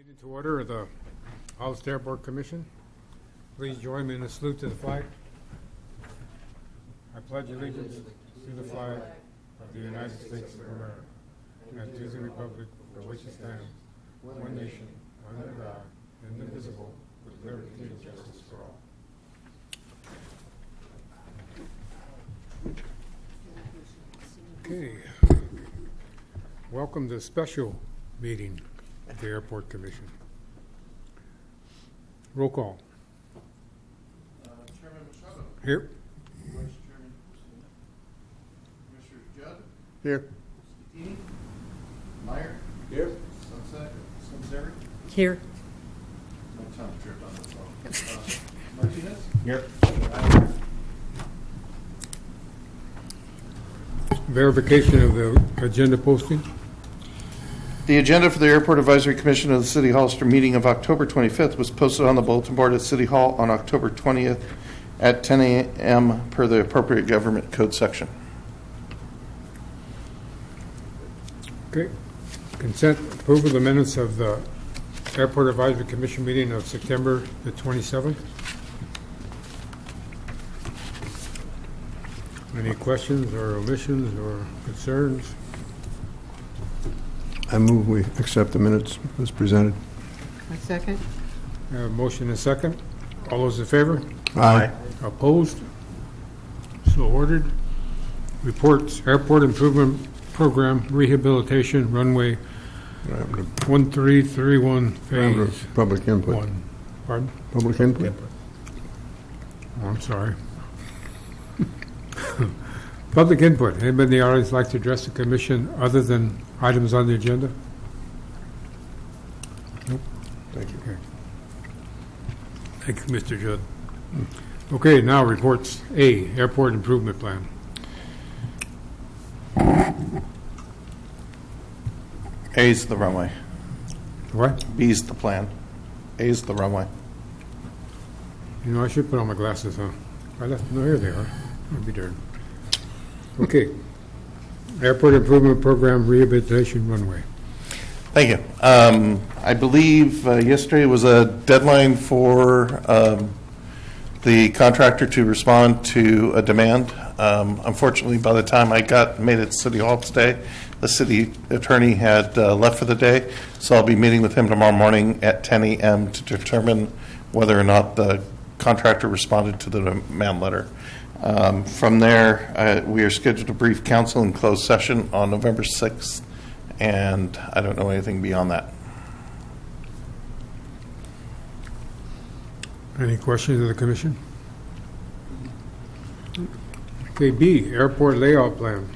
Meeting to order of the Hollister Airport Commission. Please join me in a salute to the flag. I pledge allegiance to the flag of the United States of America and to the republic for which it stands, one nation, under God, indivisible, with liberty and justice for all. Okay. Welcome to the special meeting of the Airport Commission. Roll call. Chairman Machado. Here. Vice Chairman Commissioner Judd. Here. Scatini. Meyer. Here. Sunseri. Here. My tongue tripped on the phone. Martinez. Here. Verification of the agenda posting. The agenda for the Airport Advisory Commission of the City Hollister meeting of October 25th was posted on the bulletin board at City Hall on October 20th at 10 a.m. per the appropriate government code section. Okay. Consent approval of the minutes of the Airport Advisory Commission meeting of September the 27th. Any questions or omissions or concerns? I move we accept the minutes as presented. I second. Motion and second. All those in favor? Aye. Opposed? So ordered. Reports, Airport Improvement Program Rehabilitation Runway 1331 Phase Public input. 1. Pardon? Public input. Oh, I'm sorry. Public input. Anybody in the audience like to address the commission other than items on the agenda? Nope. Thank you. Okay. Thank you, Mr. Judd. Okay, now reports. A, Airport Improvement Plan. A's the runway. What? B's the plan. A's the runway. You know, I should put on my glasses, huh? I left, no, here they are. I'll be darned. Okay. Airport Improvement Program Rehabilitation Runway. Thank you. I believe yesterday was a deadline for the contractor to respond to a demand. Unfortunately, by the time I made it to City Hall today, the city attorney had left for the day, so I'll be meeting with him tomorrow morning at 10 a.m. to determine whether or not the contractor responded to the demand letter. From there, we are scheduled to brief council in closed session on November 6th, and I don't know anything beyond that. Any questions of the commission? Okay, B, Airport Layout Plan.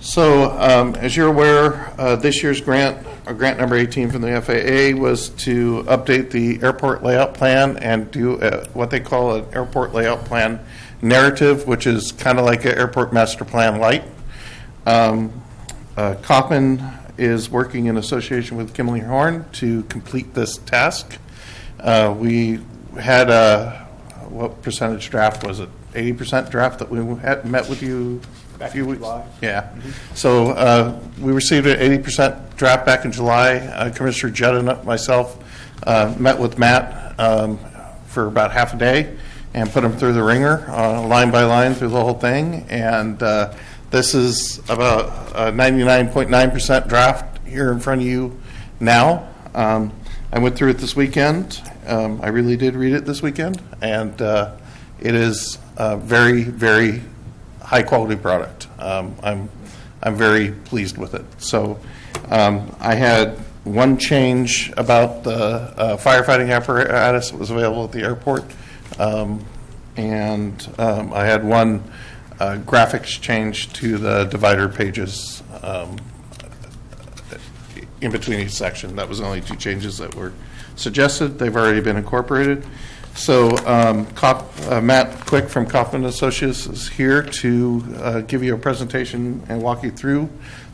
So, as you're aware, this year's grant, grant number 18 from the FAA, was to update the airport layout plan and do what they call an airport layout plan narrative, which is kind of like an airport master plan light. Kaufman is working in association with Kimley Horn to complete this task. We had what percentage draft was it? 80% draft that we had met with you a few weeks. Yeah. So we received an 80% draft back in July. Commissioner Judd and myself met with Matt for about half a day and put him through the ringer, line by line through the whole thing. And this is about a 99.9% draft here in front of you now. I went through it this weekend. I really did read it this weekend, and it is a very, very high quality product. I'm very pleased with it. So I had one change about the firefighting apparatus that was available at the airport, and I had one graphics change to the divider pages in between each section. That was the only two changes that were suggested. They've already been incorporated. So Matt Quick from Kaufman Associates is here to give you a presentation and walk you through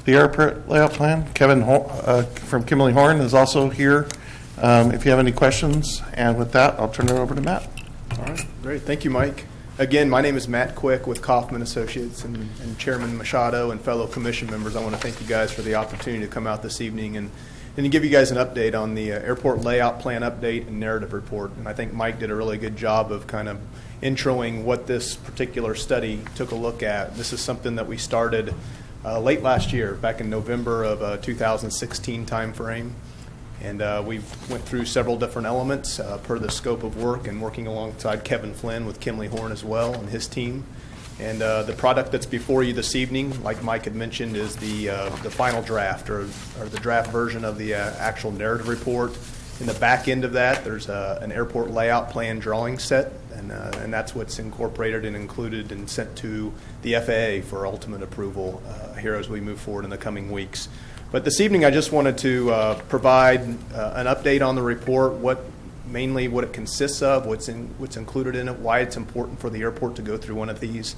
the airport layout plan. Kevin from Kimley Horn is also here if you have any questions. And with that, I'll turn it over to Matt. All right, great. Thank you, Mike. Again, my name is Matt Quick with Kaufman Associates, and Chairman Machado and fellow commission members, I want to thank you guys for the opportunity to come out this evening and and to give you guys an update on the airport layout plan update and narrative report. And I think Mike did a really good job of kind of introing what this particular study took a look at. This is something that we started late last year, back in November of 2016 timeframe. And we went through several different elements per the scope of work, and working alongside Kevin Flynn with Kimley Horn as well and his team. And the product that's before you this evening, like Mike had mentioned, is the final draft or the draft version of the actual narrative report. In the back end of that, there's an airport layout plan drawing set, and that's what's incorporated and included and sent to the FAA for ultimate approval here as we move forward in the coming weeks. But this evening, I just wanted to provide an update on the report, mainly what it consists of, what's included in it, why it's important for the airport to go through one of these.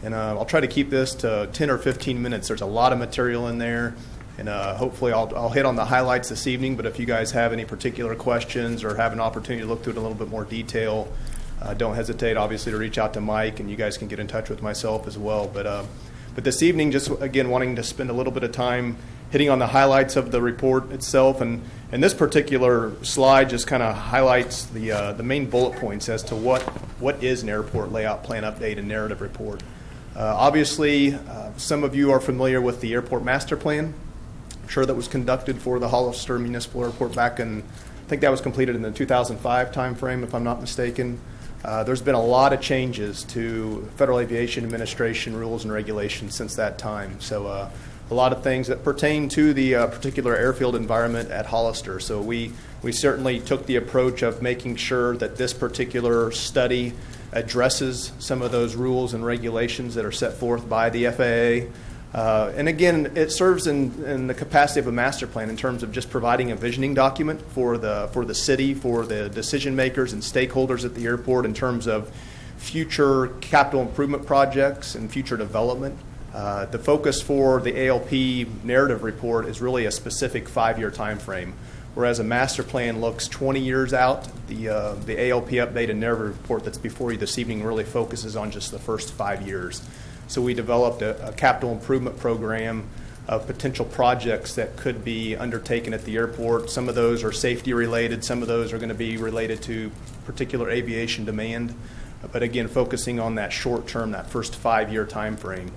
And I'll try to keep this to 10 or 15 minutes. There's a lot of material in there, and hopefully I'll hit on the highlights this evening. But if you guys have any particular questions or have an opportunity to look through it in a little bit more detail, don't hesitate, obviously, to reach out to Mike, and you guys can get in touch with myself as well. But this evening, just again wanting to spend a little bit of time hitting on the highlights of the report itself, and this particular slide just kind of highlights the main bullet points as to what is an airport layout plan update and narrative report. Obviously, some of you are familiar with the airport master plan. I'm sure that was conducted for the Hollister Municipal Airport back in, I think that was completed in the 2005 timeframe, if I'm not mistaken. There's been a lot of changes to Federal Aviation Administration rules and regulations since that time. So a lot of things that pertain to the particular airfield environment at Hollister. So we certainly took the approach of making sure that this particular study addresses some of those rules and regulations that are set forth by the FAA. And again, it serves in the capacity of a master plan in terms of just providing a visioning document for the city, for the decision makers and stakeholders at the airport in terms of future capital improvement projects and future development. The focus for the ALP narrative report is really a specific 5-year time frame, whereas a master plan looks 20 years out. The ALP update and narrative report that's before you this evening really focuses on just the first 5 years. So we developed a capital improvement program of potential projects that could be undertaken at the airport. Some of those are safety related, some of those are going to be related to particular aviation demand, but again, focusing on that short term, that first 5-year time frame.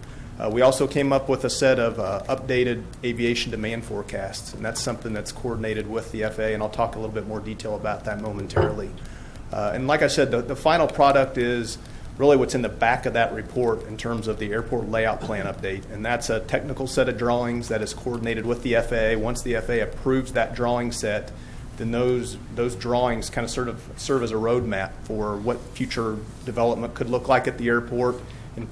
We also came up with a set of updated aviation demand forecasts, and that's something that's coordinated with the FAA, and I'll talk a little bit more detail about that momentarily. And like I said, the final product is really what's in the back of that report in terms of the airport layout plan update, and that's a technical set of drawings that is coordinated with the FAA. Once the FAA approves that drawing set, then those drawings kind of serve as a roadmap for what future development could look like at the airport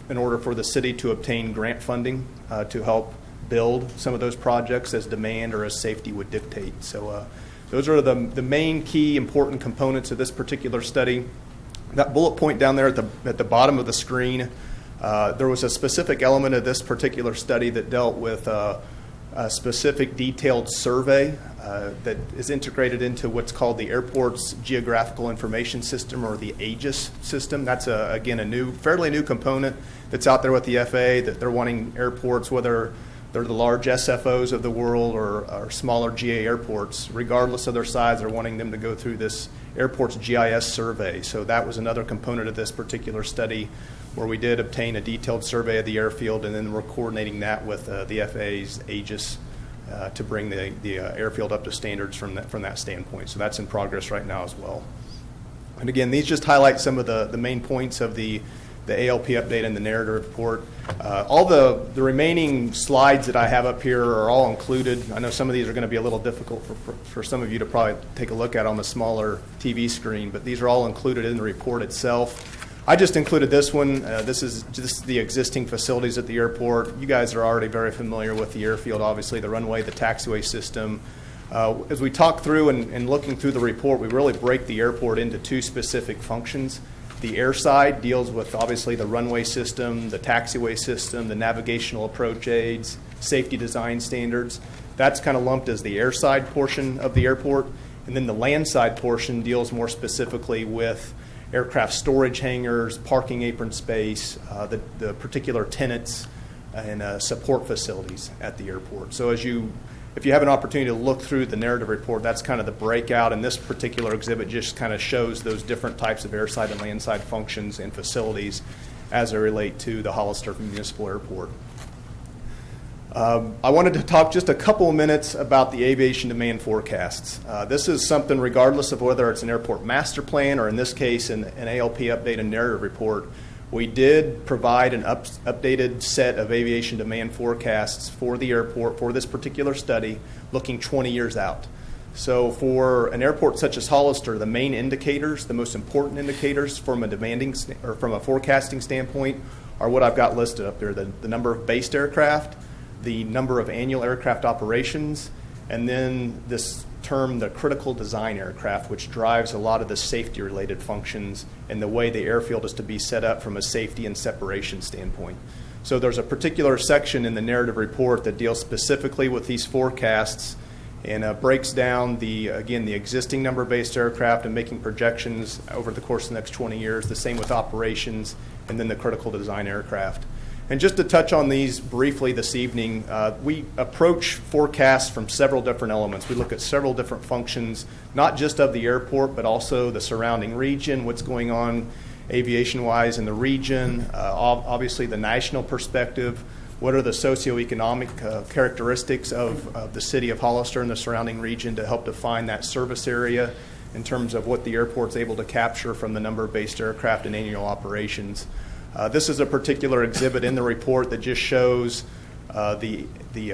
in order for the city to obtain grant funding to help build some of those projects as demand or as safety would dictate. So those are the main key important components of this particular study. That bullet point down there at the bottom of the screen, there was a specific element of this particular study that dealt with a specific detailed survey that is integrated into what's called the Airport's Geographical Information System, or the AEGIS system. That's, again, a fairly new component that's out there with the FAA, that they're wanting airports, whether they're the large SFOs of the world or smaller GA airports, regardless of their size, they're wanting them to go through this airport's GIS survey. So that was another component of this particular study, where we did obtain a detailed survey of the airfield, and then we're coordinating that with the FAA's AEGIS to bring the airfield up to standards from that standpoint. So that's in progress right now as well. And again, these just highlight some of the main points of the ALP update and the narrative report. All the remaining slides that I have up here are all included. I know some of these are going to be a little difficult for some of you to probably take a look at on the smaller TV screen, but these are all included in the report itself. I just included this one. This is just the existing facilities at the airport. You guys are already very familiar with the airfield, obviously, the runway, the taxiway system. As we talk through and looking through the report, we really break the airport into two specific functions. The air side deals with, obviously, the runway system, the taxiway system, the navigational approach aids, safety design standards. That's kind of lumped as the air side portion of the airport. And then the land side portion deals more specifically with aircraft storage hangars, parking apron space, the particular tenants and support facilities at the airport. So as you if you have an opportunity to look through the narrative report, that's kind of the breakout, and this particular exhibit just kind of shows those different types of airside and landside functions and facilities as they relate to the Hollister Municipal Airport. I wanted to talk just a couple of minutes about the aviation demand forecasts. This is something, regardless of whether it's an airport master plan or in this case an ALP update and narrative report, we did provide an updated set of aviation demand forecasts for the airport for this particular study, looking 20 years out. So for an airport such as Hollister, the main indicators, the most important indicators from a forecasting standpoint are what I've got listed up there: the number of based aircraft, the number of annual aircraft operations, and then this term, the critical design aircraft, which drives a lot of the safety-related functions and the way the airfield is to be set up from a safety and separation standpoint. So there's a particular section in the narrative report that deals specifically with these forecasts and breaks down the existing number of based aircraft and making projections over the course of the next 20 years, the same with operations, and then the critical design aircraft. And just to touch on these briefly this evening, we approach forecasts from several different elements. We look at several different functions, not just of the airport, but also the surrounding region, what's going on aviation-wise in the region, obviously the national perspective, what are the socioeconomic characteristics of the city of Hollister and the surrounding region to help define that service area in terms of what the airport's able to capture from the number of based aircraft and annual operations. This is a particular exhibit in the report that just shows the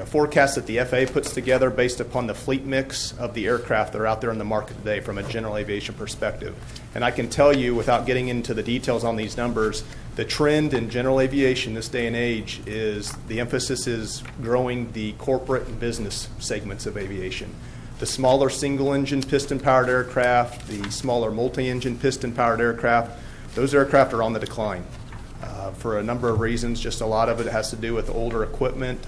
forecast that the FAA puts together based upon the fleet mix of the aircraft that are out there in the market today from a general aviation perspective. And I can tell you, without getting into the details on these numbers, the trend in general aviation this day and age is the emphasis is growing the corporate and business segments of aviation. The smaller single-engine piston-powered aircraft, the smaller multi-engine piston-powered aircraft, those aircraft are on the decline. For a number of reasons. Just a lot of it has to do with older equipment,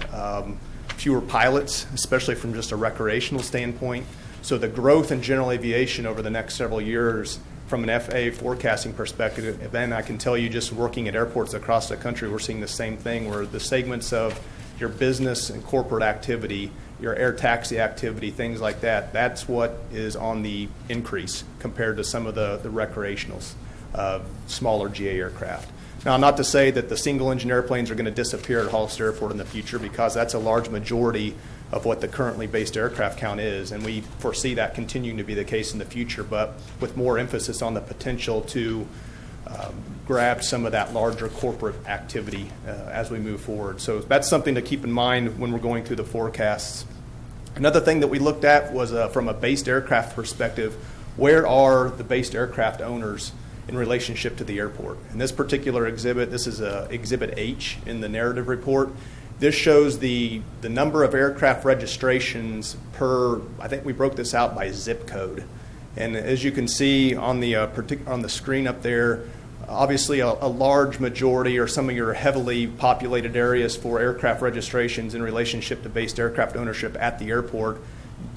fewer pilots, especially from just a recreational standpoint. So the growth in general aviation over the next several years from an FAA forecasting perspective, and I can tell you just working at airports across the country, we're seeing the same thing where the segments of your business and corporate activity, your air taxi activity, things like that, that's what is on the increase compared to some of the recreationals, smaller GA aircraft. Now, not to say that the single-engine airplanes are going to disappear at Hollister Airport in the future, because that's a large majority of what the currently based aircraft count is, and we foresee that continuing to be the case in the future, but with more emphasis on the potential to grab some of that larger corporate activity as we move forward. So that's something to keep in mind when we're going through the forecasts. Another thing that we looked at was from a based aircraft perspective, where are the based aircraft owners in relationship to the airport? In this particular exhibit, this is Exhibit H in the narrative report. This shows the number of aircraft registrations per, I think we broke this out by zip code. And as you can see on the screen up there, obviously a large majority or some of your heavily populated areas for aircraft registrations in relationship to based aircraft ownership at the airport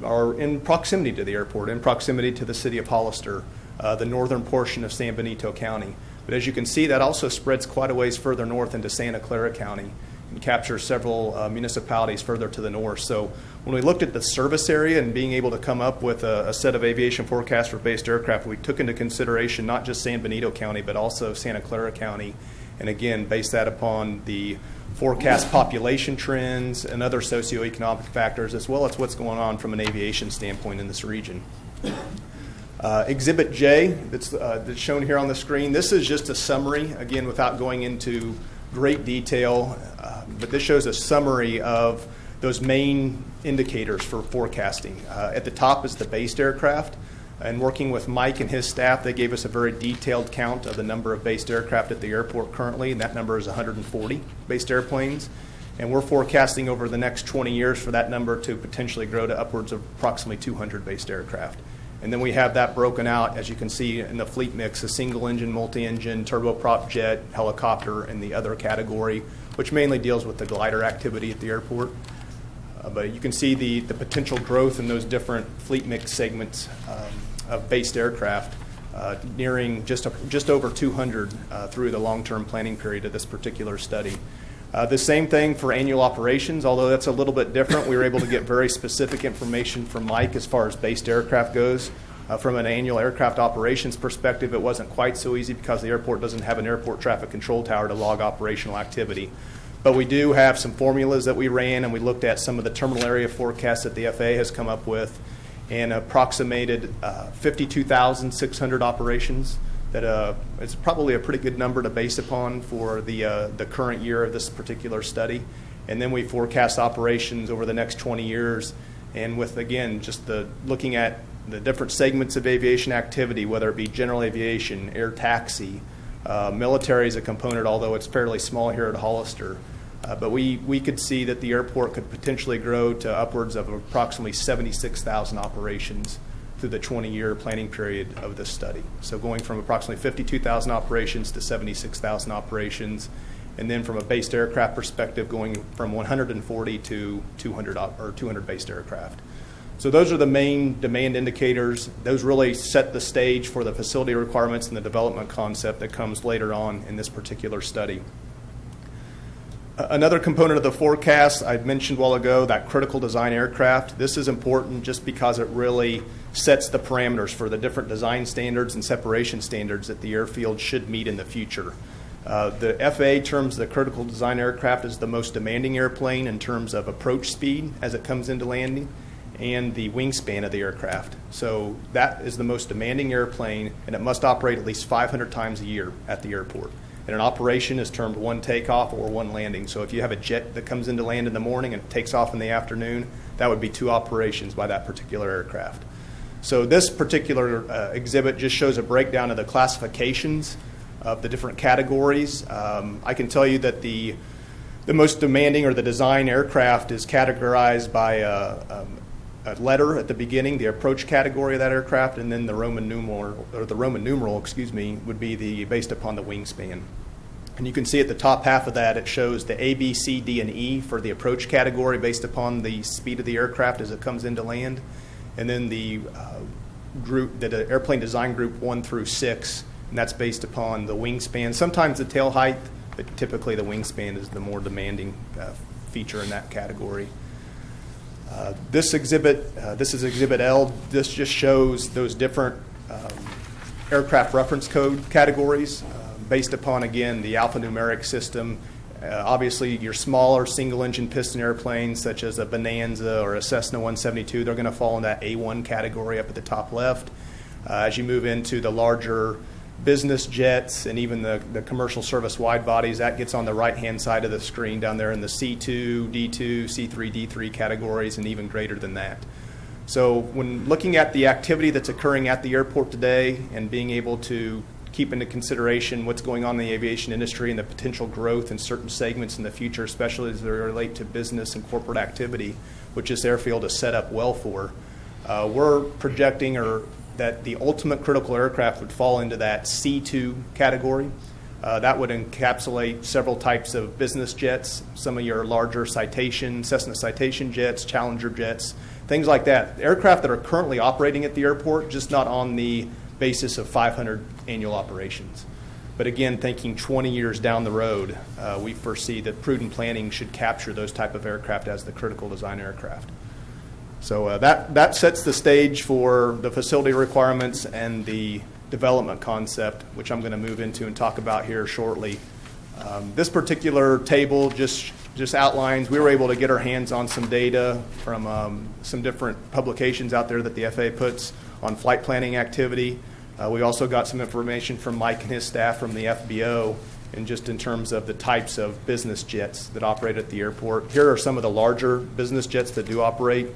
are in proximity to the airport, in proximity to the city of Hollister, the northern portion of San Benito County. But as you can see, that also spreads quite a ways further north into Santa Clara County and captures several municipalities further to the north. So when we looked at the service area and being able to come up with a set of aviation forecasts for based aircraft, we took into consideration not just San Benito County, but also Santa Clara County, and again, based that upon the forecast population trends and other socioeconomic factors, as well as what's going on from an aviation standpoint in this region. Exhibit J, that's shown here on the screen, this is just a summary, again, without going into great detail, but this shows a summary of those main indicators for forecasting. At the top is the based aircraft, and working with Mike and his staff, they gave us a very detailed count of the number of based aircraft at the airport currently, and that number is 140 based airplanes. And we're forecasting over the next 20 years for that number to potentially grow to upwards of approximately 200 based aircraft. And then we have that broken out, as you can see in the fleet mix, a single-engine, multi-engine, turboprop jet, helicopter, and the other category, which mainly deals with the glider activity at the airport. But you can see the potential growth in those different fleet mix segments of based aircraft, nearing just over 200 through the long-term planning period of this particular study. The same thing for annual operations, although that's a little bit different. We were able to get very specific information from Mike as far as based aircraft goes. From an annual aircraft operations perspective, it wasn't quite so easy because the airport doesn't have an airport traffic control tower to log operational activity. But we do have some formulas that we ran, and we looked at some of the terminal area forecasts that the FAA has come up with and approximated 52,600 operations. That it's probably a pretty good number to base upon for the current year of this particular study. And then we forecast operations over the next 20 years. And with, again, just looking at the different segments of aviation activity, whether it be general aviation, air taxi, military is a component, although it's fairly small here at Hollister. But we could see that the airport could potentially grow to upwards of approximately 76,000 operations through the 20-year planning period of this study. So going from approximately 52,000 operations to 76,000 operations, and then from a based aircraft perspective, going from 140 to 200 based aircraft. So those are the main demand indicators. Those really set the stage for the facility requirements and the development concept that comes later on in this particular study. Another component of the forecast I mentioned a while ago, that critical design aircraft. This is important just because it really sets the parameters for the different design standards and separation standards that the airfield should meet in the future. The FAA terms the critical design aircraft as the most demanding airplane in terms of approach speed as it comes into landing and the wingspan of the aircraft. So that is the most demanding airplane, and it must operate at least 500 times a year at the airport. And an operation is termed one takeoff or one landing. So if you have a jet that comes in to land in the morning and takes off in the afternoon, that would be 2 operations by that particular aircraft. So this particular exhibit just shows a breakdown of the classifications of the different categories. I can tell you that the most demanding or the design aircraft is categorized by a letter at the beginning, the approach category of that aircraft, and then the Roman numeral, would be based upon the wingspan. And you can see at the top half of that, it shows the A, B, C, D, and E for the approach category based upon the speed of the aircraft as it comes into land. And then the airplane design group 1 through 6, and that's based upon the wingspan. Sometimes the tail height, but typically the wingspan is the more demanding feature in that category. This is Exhibit L. This just shows those different aircraft reference code categories based upon, again, the alphanumeric system. Obviously, your smaller single-engine piston airplanes, such as a Bonanza or a Cessna 172, they're going to fall in that A1 category up at the top left. As you move into the larger business jets and even the commercial service wide bodies, that gets on the right-hand side of the screen down there in the C2, D2, C3, D3 categories, and even greater than that. So when looking at the activity that's occurring at the airport today and being able to keep into consideration what's going on in the aviation industry and the potential growth in certain segments in the future, especially as they relate to business and corporate activity, which this airfield is set up well for, we're projecting that the ultimate critical aircraft would fall into that C2 category. That would encapsulate several types of business jets, some of your larger Cessna Citation jets, Challenger jets, things like that. Aircraft that are currently operating at the airport, just not on the basis of 500 annual operations. But again, thinking 20 years down the road, we foresee that prudent planning should capture those type of aircraft as the critical design aircraft. So that sets the stage for the facility requirements and the development concept, which I'm going to move into and talk about here shortly. This particular table just outlines, we were able to get our hands on some data from some different publications out there that the FAA puts on flight planning activity. We also got some information from Mike and his staff from the FBO, and just in terms of the types of business jets that operate at the airport. Here are some of the larger business jets that do operate.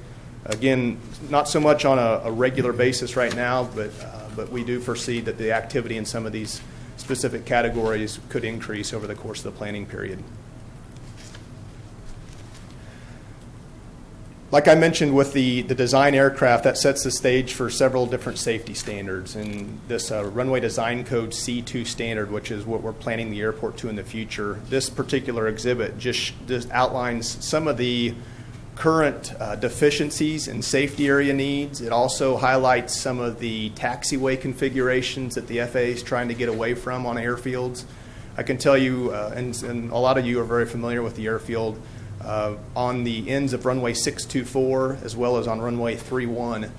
Again, not so much on a regular basis right now, but we do foresee that the activity in some of these specific categories could increase over the course of the planning period. Like I mentioned with the design aircraft, that sets the stage for several different safety standards. And this runway design code C2 standard, which is what we're planning the airport to in the future, this particular exhibit just outlines some of the current deficiencies and safety area needs. It also highlights some of the taxiway configurations that the FAA is trying to get away from on airfields. I can tell you, and a lot of you are very familiar with the airfield, on the ends of runway 624 as well as on runway 31,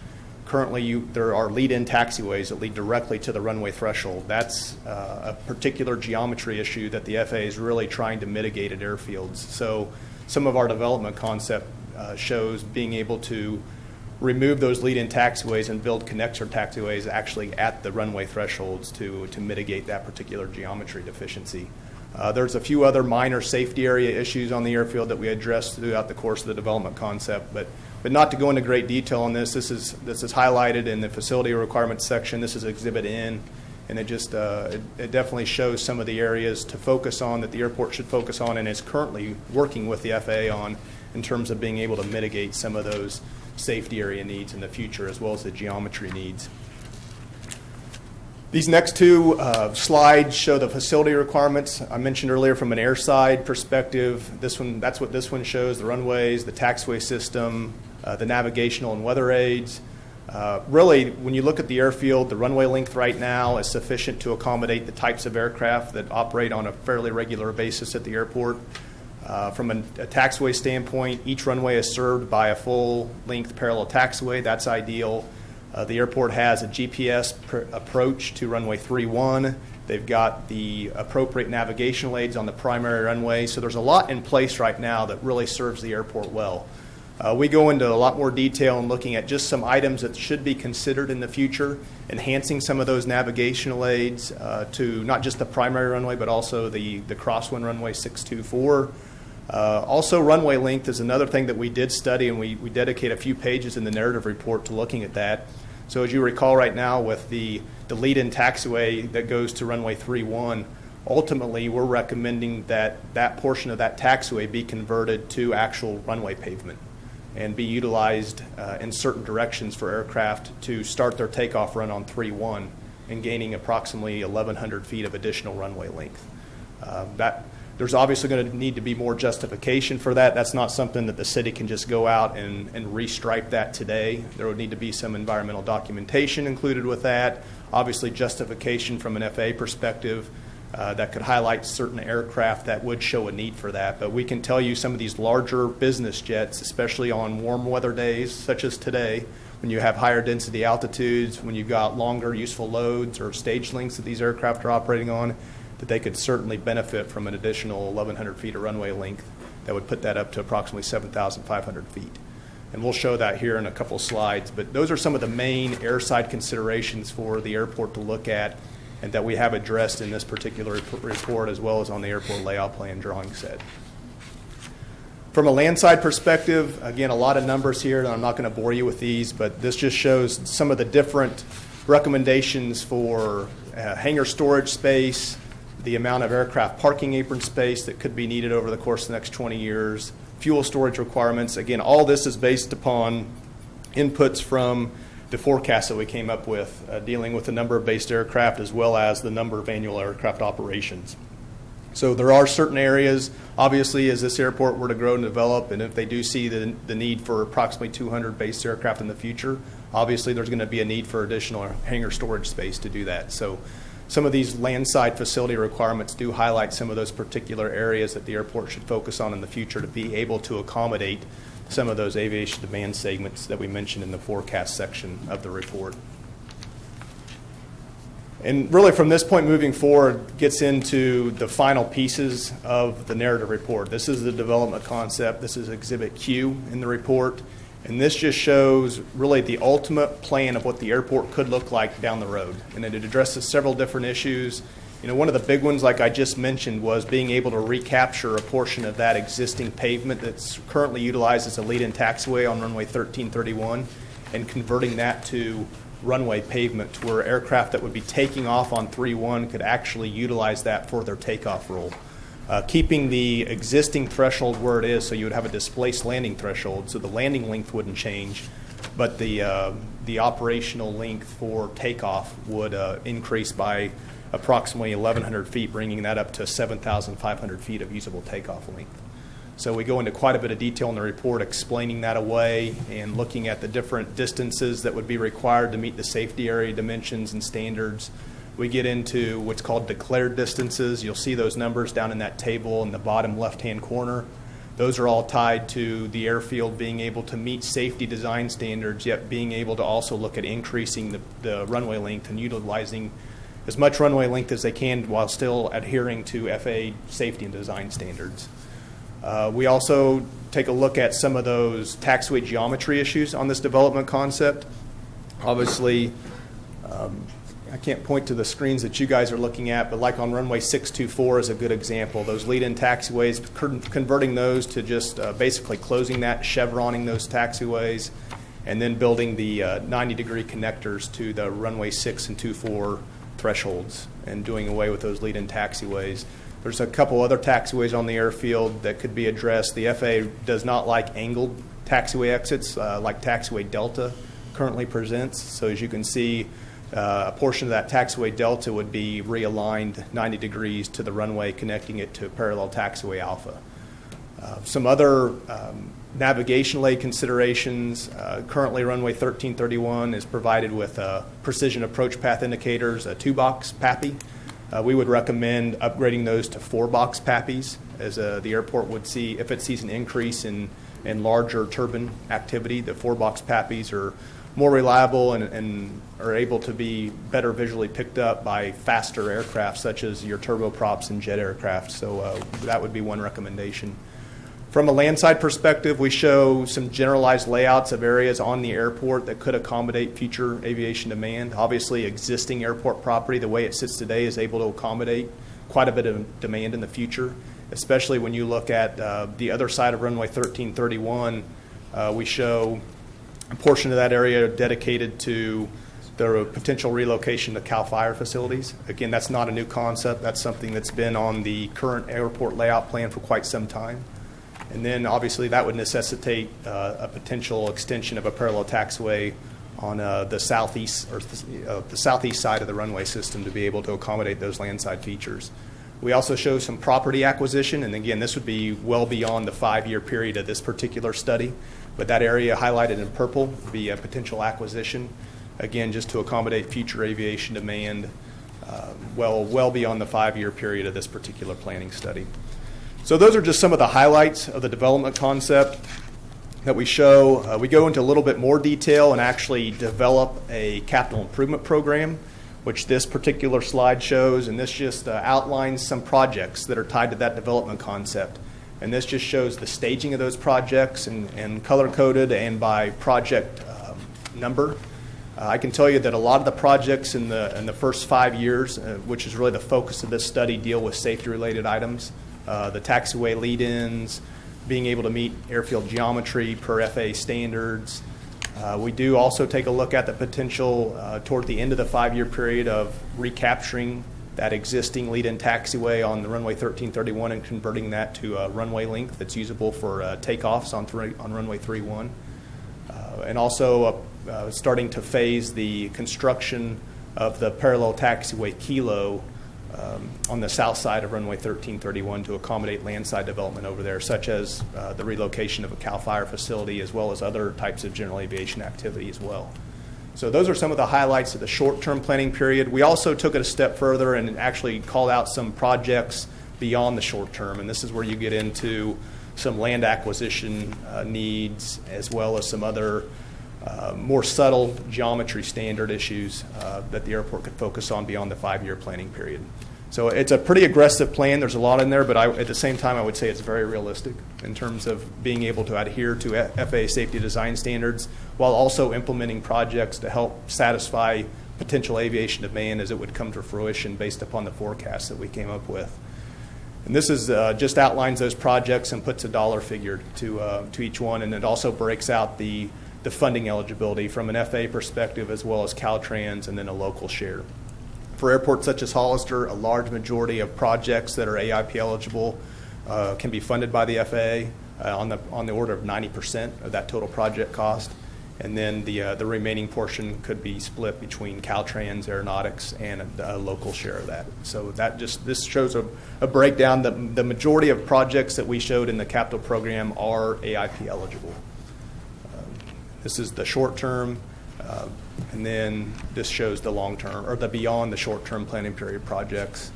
currently there are lead-in taxiways that lead directly to the runway threshold. That's a particular geometry issue that the FAA is really trying to mitigate at airfields. So some of our development concept shows being able to remove those lead-in taxiways and build connector taxiways actually at the runway thresholds to mitigate that particular geometry deficiency. There's a few other minor safety area issues on the airfield that we addressed throughout the course of the development concept, but not to go into great detail on this. This is highlighted in the facility requirements section. This is Exhibit N, and it definitely shows some of the areas to focus on that the airport should focus on and is currently working with the FAA on in terms of being able to mitigate some of those safety area needs in the future as well as the geometry needs. These next two slides show the facility requirements. I mentioned earlier from an airside perspective, that's what this one shows, the runways, the taxiway system, the navigational and weather aids. Really, when you look at the airfield, the runway length right now is sufficient to accommodate the types of aircraft that operate on a fairly regular basis at the airport. From a taxiway standpoint, each runway is served by a full-length parallel taxiway. That's ideal. The airport has a GPS approach to runway 31. They've got the appropriate navigational aids on the primary runway. So there's a lot in place right now that really serves the airport well. We go into a lot more detail in looking at just some items that should be considered in the future, enhancing some of those navigational aids to not just the primary runway, but also the crosswind runway 624. Also, runway length is another thing that we did study, and we dedicate a few pages in the narrative report to looking at that. So as you recall right now with the lead-in taxiway that goes to runway 31, ultimately we're recommending that that portion of that taxiway be converted to actual runway pavement and be utilized in certain directions for aircraft to start their takeoff run on 31 and gaining approximately 1,100 feet of additional runway length. There's obviously going to need to be more justification for that. That's not something that the city can just go out and restripe that today. There would need to be some environmental documentation included with that. Obviously, justification from an FAA perspective that could highlight certain aircraft that would show a need for that. But we can tell you some of these larger business jets, especially on warm weather days such as today, when you have higher density altitudes, when you've got longer useful loads or stage lengths that these aircraft are operating on, that they could certainly benefit from an additional 1,100 feet of runway length that would put that up to approximately 7,500 feet. And we'll show that here in a couple slides. But those are some of the main airside considerations for the airport to look at and that we have addressed in this particular report as well as on the airport layout plan drawing set. From a landside perspective, again, a lot of numbers here, and I'm not going to bore you with these, but this just shows some of the different recommendations for hangar storage space, the amount of aircraft parking apron space that could be needed over the course of the next 20 years, fuel storage requirements. Again, all this is based upon inputs from the forecast that we came up with, dealing with the number of based aircraft as well as the number of annual aircraft operations. So there are certain areas, obviously, as this airport were to grow and develop, and if they do see the need for approximately 200 based aircraft in the future, obviously there's going to be a need for additional hangar storage space to do that. So some of these landside facility requirements do highlight some of those particular areas that the airport should focus on in the future to be able to accommodate some of those aviation demand segments that we mentioned in the forecast section of the report. And really from this point moving forward gets into the final pieces of the narrative report. This is the development concept. This is Exhibit Q in the report. And this just shows really the ultimate plan of what the airport could look like down the road. And it addresses several different issues. You know, one of the big ones, like I just mentioned, was being able to recapture a portion of that existing pavement that's currently utilized as a lead-in taxiway on runway 1331 and converting that to runway pavement to where aircraft that would be taking off on 31 could actually utilize that for their takeoff role. Keeping the existing threshold where it is, so you would have a displaced landing threshold, so the landing length wouldn't change, but the operational length for takeoff would increase by approximately 1,100 feet, bringing that up to 7,500 feet of usable takeoff length. So we go into quite a bit of detail in the report explaining that away and looking at the different distances that would be required to meet the safety area dimensions and standards, we get into what's called declared distances. You'll see those numbers down in that table in the bottom left-hand corner. Those are all tied to the airfield being able to meet safety design standards, yet being able to also look at increasing the runway length and utilizing as much runway length as they can while still adhering to FAA safety and design standards. We also take a look at some of those taxiway geometry issues on this development concept. Obviously, I can't point to the screens that you guys are looking at, but like on runway 624 is a good example. Those lead-in taxiways, converting those to just basically closing that, chevroning those taxiways, and then building the 90-degree connectors to the runway 6 and 24 thresholds and doing away with those lead-in taxiways. There's a couple other taxiways on the airfield that could be addressed. The FAA does not like angled taxiway exits like taxiway Delta currently presents. So as you can see, a portion of that taxiway Delta would be realigned 90 degrees to the runway, connecting it to parallel taxiway Alpha. Some other navigational aid considerations. Currently, runway 1331 is provided with precision approach path indicators, a 2-box PAPI. We would recommend upgrading those to 4-box PAPIs, as the airport would see if it sees an increase in larger turbine activity. The 4-box PAPIs are more reliable and are able to be better visually picked up by faster aircraft, such as your turboprops and jet aircraft. So that would be one recommendation. From a landside perspective, we show some generalized layouts of areas on the airport that could accommodate future aviation demand. Obviously, existing airport property, the way it sits today, is able to accommodate quite a bit of demand in the future, especially when you look at the other side of runway 1331. We show a portion of that area dedicated to the potential relocation to CAL FIRE facilities. Again, that's not a new concept. That's something that's been on the current airport layout plan for quite some time. And then obviously that would necessitate a potential extension of a parallel taxiway on the southeast or the southeast side of the runway system to be able to accommodate those landside features. We also show some property acquisition, and again, this would be well beyond the 5-year period of this particular study, but that area highlighted in purple would be a potential acquisition, again, just to accommodate future aviation demand well beyond the 5-year period of this particular planning study. So those are just some of the highlights of the development concept that we show. We go into a little bit more detail and actually develop a capital improvement program, which this particular slide shows, and this just outlines some projects that are tied to that development concept. And this just shows the staging of those projects and color-coded and by project number. I can tell you that a lot of the projects in the first 5 years, which is really the focus of this study, deal with safety-related items. The taxiway lead-ins, being able to meet airfield geometry per FAA standards. We do also take a look at the potential toward the end of the 5-year period of recapturing that existing lead-in taxiway on the runway 1331 and converting that to a runway length that's usable for takeoffs on runway 31. And also starting to phase the construction of the parallel taxiway Kilo on the south side of runway 1331 to accommodate landside development over there, such as the relocation of a CAL FIRE facility as well as other types of general aviation activity as well. So those are some of the highlights of the short-term planning period. We also took it a step further and actually called out some projects beyond the short term, and this is where you get into some land acquisition needs as well as some other more subtle geometry standard issues that the airport could focus on beyond the 5-year planning period. So it's a pretty aggressive plan. There's a lot in there, but at the same time, I would say it's very realistic in terms of being able to adhere to FAA safety design standards while also implementing projects to help satisfy potential aviation demand as it would come to fruition based upon the forecasts that we came up with. And this is just outlines those projects and puts a dollar figure to each one, and it also breaks out the funding eligibility from an FAA perspective as well as Caltrans and then a local share. For airports such as Hollister, a large majority of projects that are AIP eligible can be funded by the FAA on the order of 90% of that total project cost. And then the remaining portion could be split between Caltrans, Aeronautics, and a local share of that. So this shows a breakdown. The majority of projects that we showed in the capital program are AIP eligible. This is the short term. And then this shows the long-term, or the beyond the short-term planning period projects.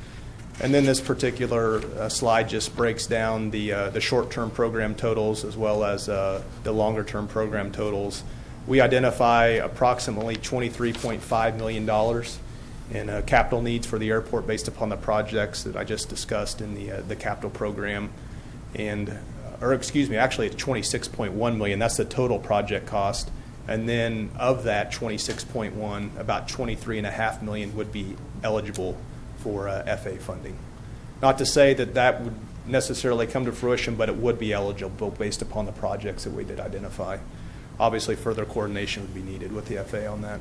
And then this particular slide just breaks down the short-term program totals as well as the longer-term program totals. We identify approximately $23.5 million in capital needs for the airport based upon the projects that I just discussed in the capital program. And, or excuse me, actually it's 26.1 million. That's the total project cost. And then of that 26.1, about 23.5 million would be eligible for FA funding. Not to say that that would necessarily come to fruition, but it would be eligible based upon the projects that we did identify. Obviously, further coordination would be needed with the FA on that.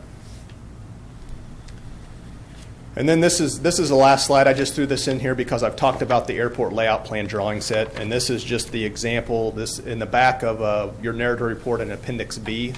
And then this is the last slide. I just threw this in here because I've talked about the airport layout plan drawing set, and this is just the example. This in the back of your narrative report in Appendix B.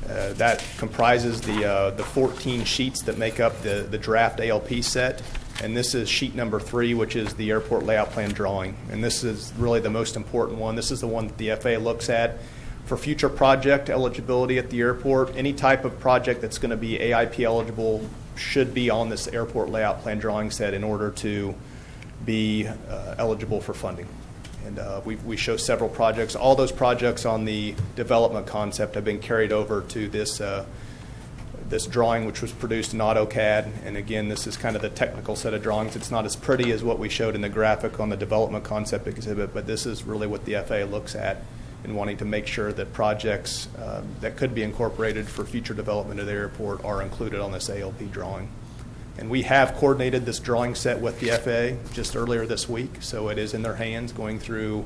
That comprises the 14 sheets that make up the draft ALP set. And this is sheet number 3, which is the airport layout plan drawing. And this is really the most important one. This is the one that the FAA looks at for future project eligibility at the airport. Any type of project that's going to be AIP eligible should be on this airport layout plan drawing set in order to be eligible for funding. And we show several projects. All those projects on the development concept have been carried over to this this drawing, which was produced in AutoCAD. And again, this is kind of the technical set of drawings. It's not as pretty as what we showed in the graphic on the development concept exhibit, but this is really what the FAA looks at in wanting to make sure that projects that could be incorporated for future development of the airport are included on this ALP drawing. And we have coordinated this drawing set with the FAA just earlier this week, so it is in their hands going through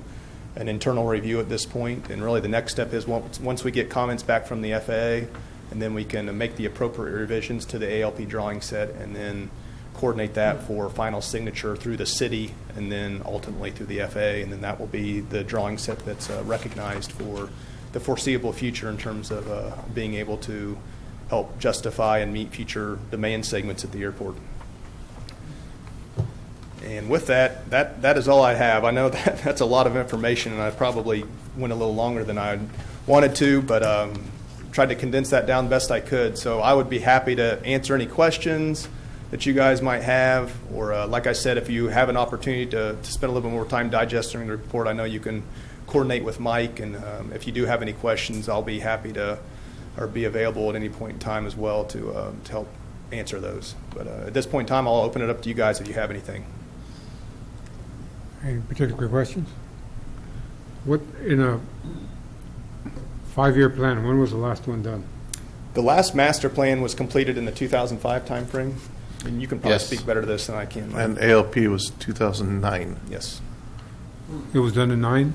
an internal review at this point. And really the next step is once we get comments back from the FAA, and then we can make the appropriate revisions to the ALP drawing set and then coordinate that for final signature through the city and then ultimately through the FAA, and then that will be the drawing set that's recognized for the foreseeable future in terms of being able to help justify and meet future demand segments at the airport. And with that is all I have. I know that's a lot of information, and I probably went a little longer than I wanted to, but tried to condense that down the best I could. So I would be happy to answer any questions that you guys might have, or like I said, if you have an opportunity to spend a little bit more time digesting the report, I know you can coordinate with Mike, and if you do have any questions, I'll be happy to or be available at any point in time as well to help answer those. But at this point in time, I'll open it up to you guys if you have anything. Any particular questions? What, in a 5-year plan, when was the last one done? The last master plan was completed in the 2005 timeframe. And you can probably Yes. speak better to this than I can. And ALP was 2009. Yes. It was done in 9?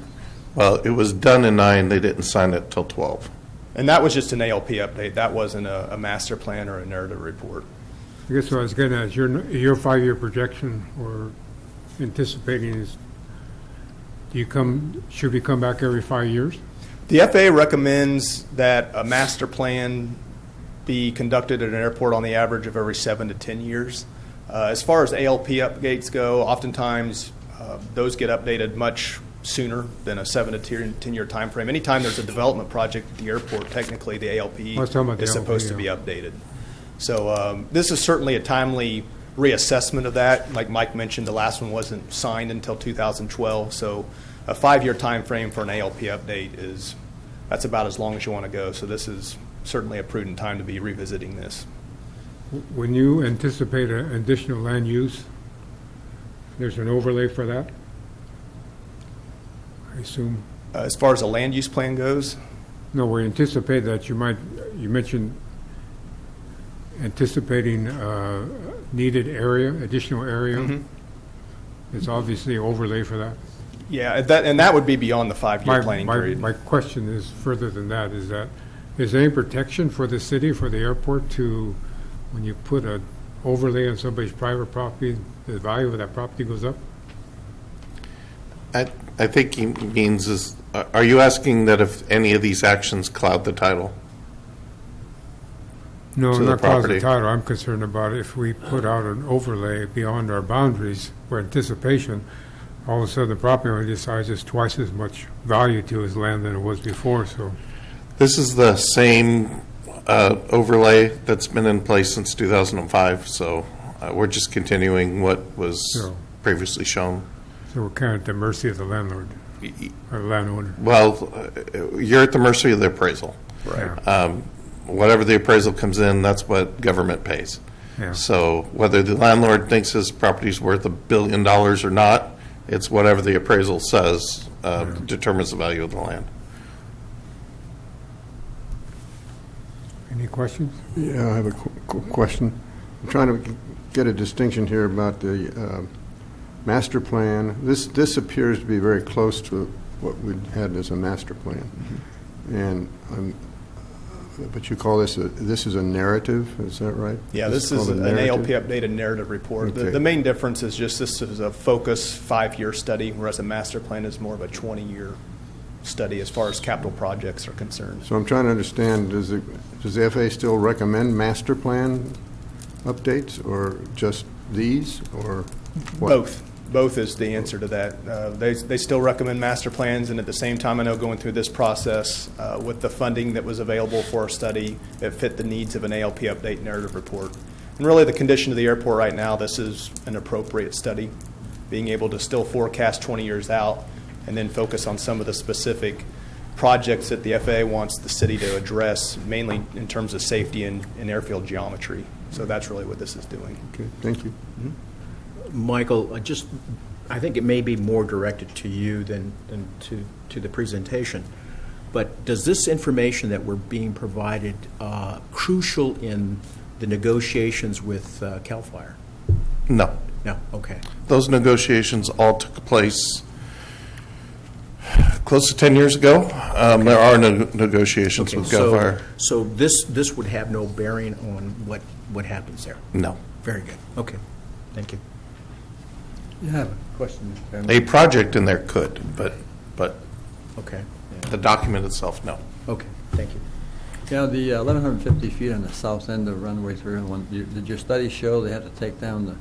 Well, it was done in 9. They didn't sign it till 12. And that was just an ALP update. That wasn't a master plan or a narrative report. I guess what I was getting at is your 5-year projection or anticipating is, should we come back every 5 years? The FAA recommends that a master plan be conducted at an airport on the average of every 7 to 10 years. As far as ALP updates go, oftentimes those get updated much sooner than a 7 to 10 year time frame. Anytime there's a development project at the airport, technically the ALP is supposed to be updated. So this is certainly a timely reassessment of that. Like Mike mentioned, the last one wasn't signed until 2012. So a 5-year time frame for an ALP update that's about as long as you want to go. So this is certainly a prudent time to be revisiting this. When you anticipate an additional land use, there's an overlay for that, I assume? As far as a land use plan goes, No, we anticipate that you mentioned anticipating needed area, additional area. Mhm. It's obviously overlay for that. yeah, that would be beyond the 5-year planning period. My question is further than that, is there any protection for the city, for the airport, to, when you put an overlay on somebody's private property, the value of that property goes up? I think he means is, are you asking that if any of these actions cloud the title? No, To the not cause the property. title. I'm concerned about if we put out an overlay beyond our boundaries for anticipation, all of a sudden the property owner decides it's twice as much value to his land than it was before, so. This is the same overlay that's been in place since 2005, so we're just continuing what was So- previously shown. So we're kind of at the mercy of the landlord or landowner. Well, you're at the mercy of the appraisal. Right. Whatever the appraisal comes in, that's what government pays. Yeah. So whether the landlord thinks his property's worth $1 billion or not, it's whatever the appraisal says determines the value of the land. Any questions? Yeah, I have a question. I'm trying to get a distinction here about the master plan. This appears to be very close to what we had as a master plan. And but you call this is a narrative, is that right? Yeah, this is called a an narrative? ALP updated narrative report. Okay. The main difference is just this is a focus 5-year study, whereas a master plan is more of a 20-year study as far as capital projects are concerned. So I'm trying to understand, does the FAA still recommend master plan updates, or just these, or what? Both is the answer to that. They still recommend master plans, and at the same time, I know going through this process with the funding that was available for our study, it fit the needs of an ALP update narrative report. And really the condition of the airport right now, this is an appropriate study, being able to still forecast 20 years out and then focus on some of the specific projects that the FAA wants the city to address, mainly in terms of safety and airfield geometry. So that's really what this is doing. Okay, thank you. Michael, I think it may be more directed to you than to the presentation, but does this information that we're being provided crucial in the negotiations with CAL FIRE? No. No, okay. Those negotiations all took place close to 10 years ago. There are negotiations with Gov Hol. So this would have no bearing on what happens there? No. Very good. Okay. Thank you. You have a question, Mr. Chairman? A project in there could, but Okay. the document itself, no. Okay. Thank you. Yeah, the 1,150 feet on the south end of runway 301, did your study show they had to take down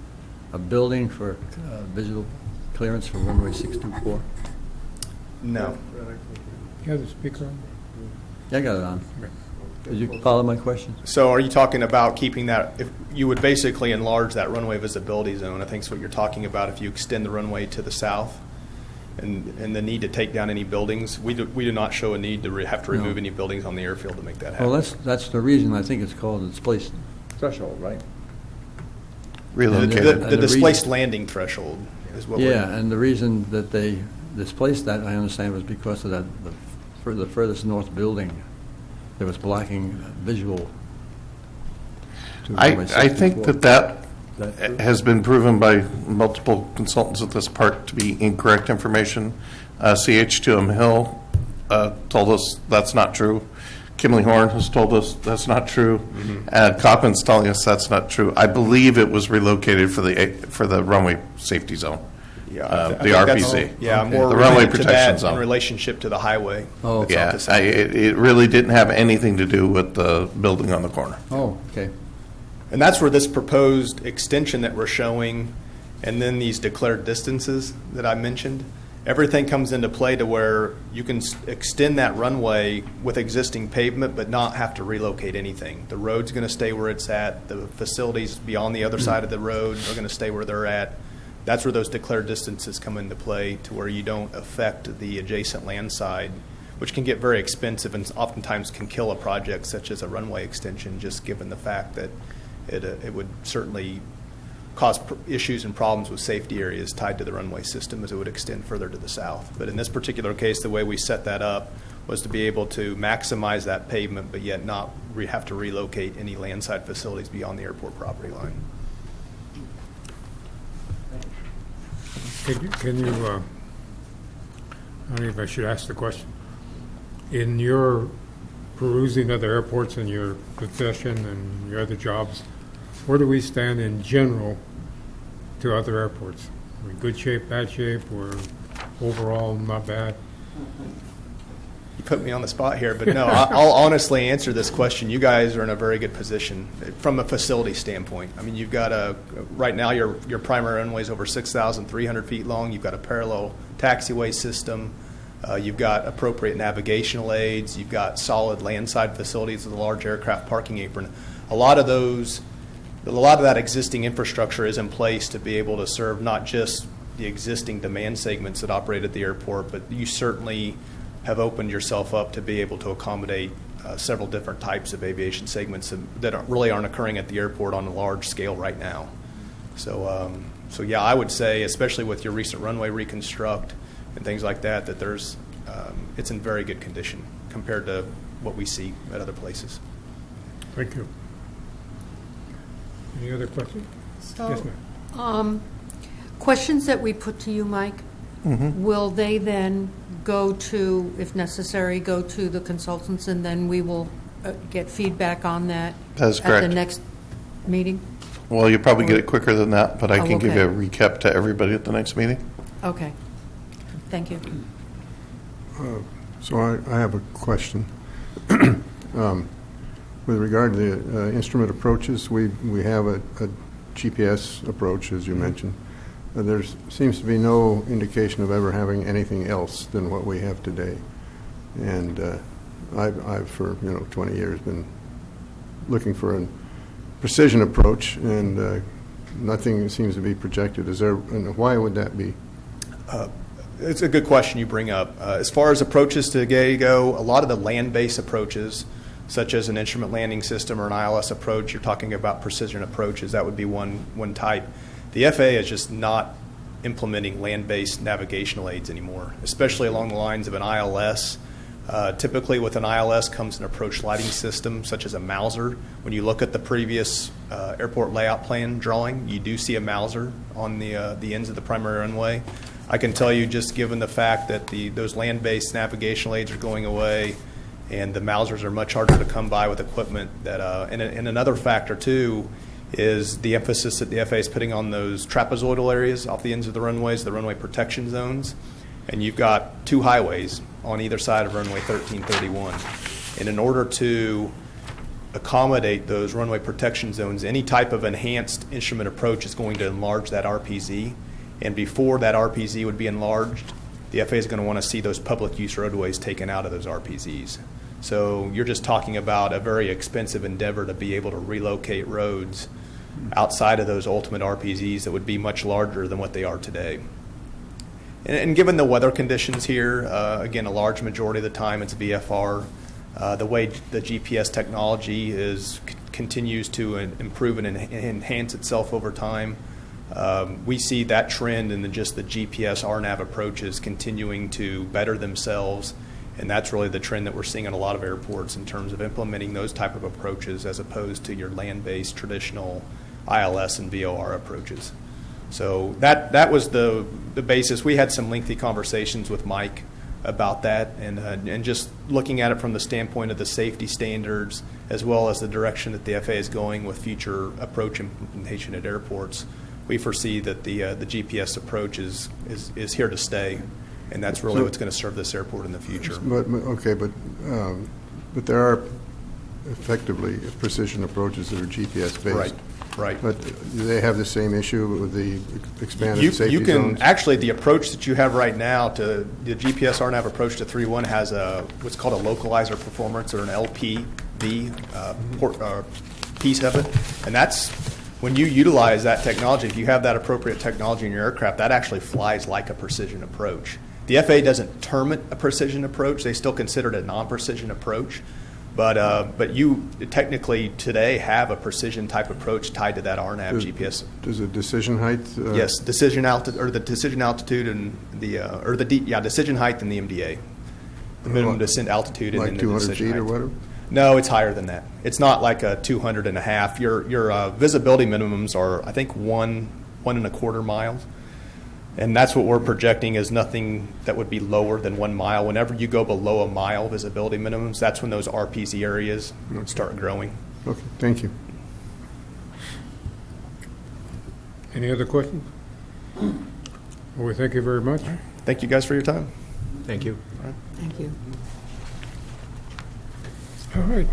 a building for visual clearance for runway 624? No. You have the speaker on? Yeah, I got it on. Did you follow my question? So are you talking about keeping that, if you would basically enlarge that runway visibility zone, I think is what you're talking about, if you extend the runway to the south and the need to take down any buildings? We do not show a need to have to remove No. any buildings on the airfield to make that happen. Well, that's the reason I think it's called the displaced threshold, right? Relocated. The And the displaced reason- landing threshold is what Yeah, and the reason that they displaced that, I understand, was because of the furthest north building that was blocking visual. to runway I think 624. that Is that true? has been proven by multiple consultants at this park to be incorrect information. CH2M Hill told us that's not true. Kimley Horn has told us that's not true. Coppin's telling us that's not true. I believe it was relocated for the runway safety zone. Yeah, The I think that's- RPZ. Yeah, Okay. more The runway related to protection that zone. in relationship to the highway. Oh, It's Yeah, not the same. it really didn't have anything to do with the building on the corner. Oh, okay. And that's where this proposed extension that we're showing, and then these declared distances that I mentioned, everything comes into play to where you can extend that runway with existing pavement, but not have to relocate anything. The road's going to stay where it's at. The facilities beyond the other side of the road are going to stay where they're at. That's where those declared distances come into play, to where you don't affect the adjacent land side, which can get very expensive and oftentimes can kill a project such as a runway extension, just given the fact that it would certainly cause issues and problems with safety areas tied to the runway system as it would extend further to the south. But in this particular case, the way we set that up was to be able to maximize that pavement, but yet not have to relocate any landside facilities beyond the airport property line. Can you, I don't know if I should ask the question. In your perusing other airports and your profession and your other jobs, where do we stand in general to other airports? Are we in good shape, bad shape, or overall not bad? You put me on the spot here, but no, I'll honestly answer this question. You guys are in a very good position from a facility standpoint. I mean, you've got right now your primary runway is over 6,300 feet long. You've got a parallel taxiway system. You've got appropriate navigational aids. You've got solid landside facilities with a large aircraft parking apron. A lot of that existing infrastructure is in place to be able to serve not just the existing demand segments that operate at the airport, but you certainly have opened yourself up to be able to accommodate several different types of aviation segments that really aren't occurring at the airport on a large scale right now. So yeah, I would say, especially with your recent runway reconstruct and things like that, that it's in very good condition compared to what we see at other places. Thank you. Any other questions? So, Yes, ma'am. questions that we put to you, Mike, will they then go to, if necessary, go to the consultants, and then we will get feedback on that That is at correct. the next meeting? Well, you'll probably get it quicker than that, but I Oh, can give you a okay. recap to everybody at the next meeting. Okay. Thank you. So I have a question. With regard to the instrument approaches, we have a GPS approach, as you mentioned. There seems to be no indication of ever having anything else than what we have today. And I've for 20 years been looking for a precision approach, and nothing seems to be projected. And why would that be? It's a good question you bring up. As far as approaches today go, a lot of the land-based approaches, such as an instrument landing system or an ILS approach, you're talking about precision approaches. That would be one type. The FAA is just not implementing land-based navigational aids anymore, especially along the lines of an ILS. Typically with an ILS comes an approach lighting system, such as a Mauser. When you look at the previous airport layout plan drawing, you do see a Mauser on the ends of the primary runway. I can tell you, just given the fact that those land-based navigational aids are going away, and the Mausers are much harder to come by with equipment, that and another factor too is the emphasis that the FAA is putting on those trapezoidal areas off the ends of the runways, the runway protection zones. And you've got two highways on either side of runway 1331. And in order to accommodate those runway protection zones, any type of enhanced instrument approach is going to enlarge that RPZ. And before that RPZ would be enlarged, the FAA is going to want to see those public use roadways taken out of those RPZs. So you're just talking about a very expensive endeavor to be able to relocate roads outside of those ultimate RPZs that would be much larger than what they are today. And given the weather conditions here, again, a large majority of the time it's VFR. The way the GPS technology continues to improve and enhance itself over time, we see that trend in just the GPS RNAV approaches continuing to better themselves, and that's really the trend that we're seeing in a lot of airports in terms of implementing those type of approaches as opposed to your land-based traditional ILS and VOR approaches. So that was the basis. We had some lengthy conversations with Mike about that, and just looking at it from the standpoint of the safety standards as well as the direction that the FAA is going with future approach implementation at airports. We foresee that the GPS approach is here to stay, and that's really what's going to serve this airport in the future. But there are effectively precision approaches that are GPS based. Right. But do they have the same issue with the expanded safety you can zones? actually, the approach that you have right now to the GPS RNAV approach to 3.1 has what's called a localizer performance, or an LPV piece of it, and that's when you utilize that technology. If you have that appropriate technology in your aircraft, that actually flies like a precision approach. The FAA doesn't term it a precision approach; they still consider it a non-precision approach. But you technically today have a precision type approach tied to that RNAV GPS. Does the decision height? Yes, decision altitude and decision height and the MDA, the minimum descent altitude, like and then the 200 decision feet height. or whatever. No, it's higher than that. It's not like a 200.5. Your visibility minimums are, I think, 1.25 miles. And that's what we're projecting is nothing that would be lower than 1 mile. Whenever you go below a mile visibility minimums, that's when those RPZ areas start growing. Okay, thank you. Any other questions? Well, we thank you very much. Thank you guys for your time. Thank you. Thank you. All right.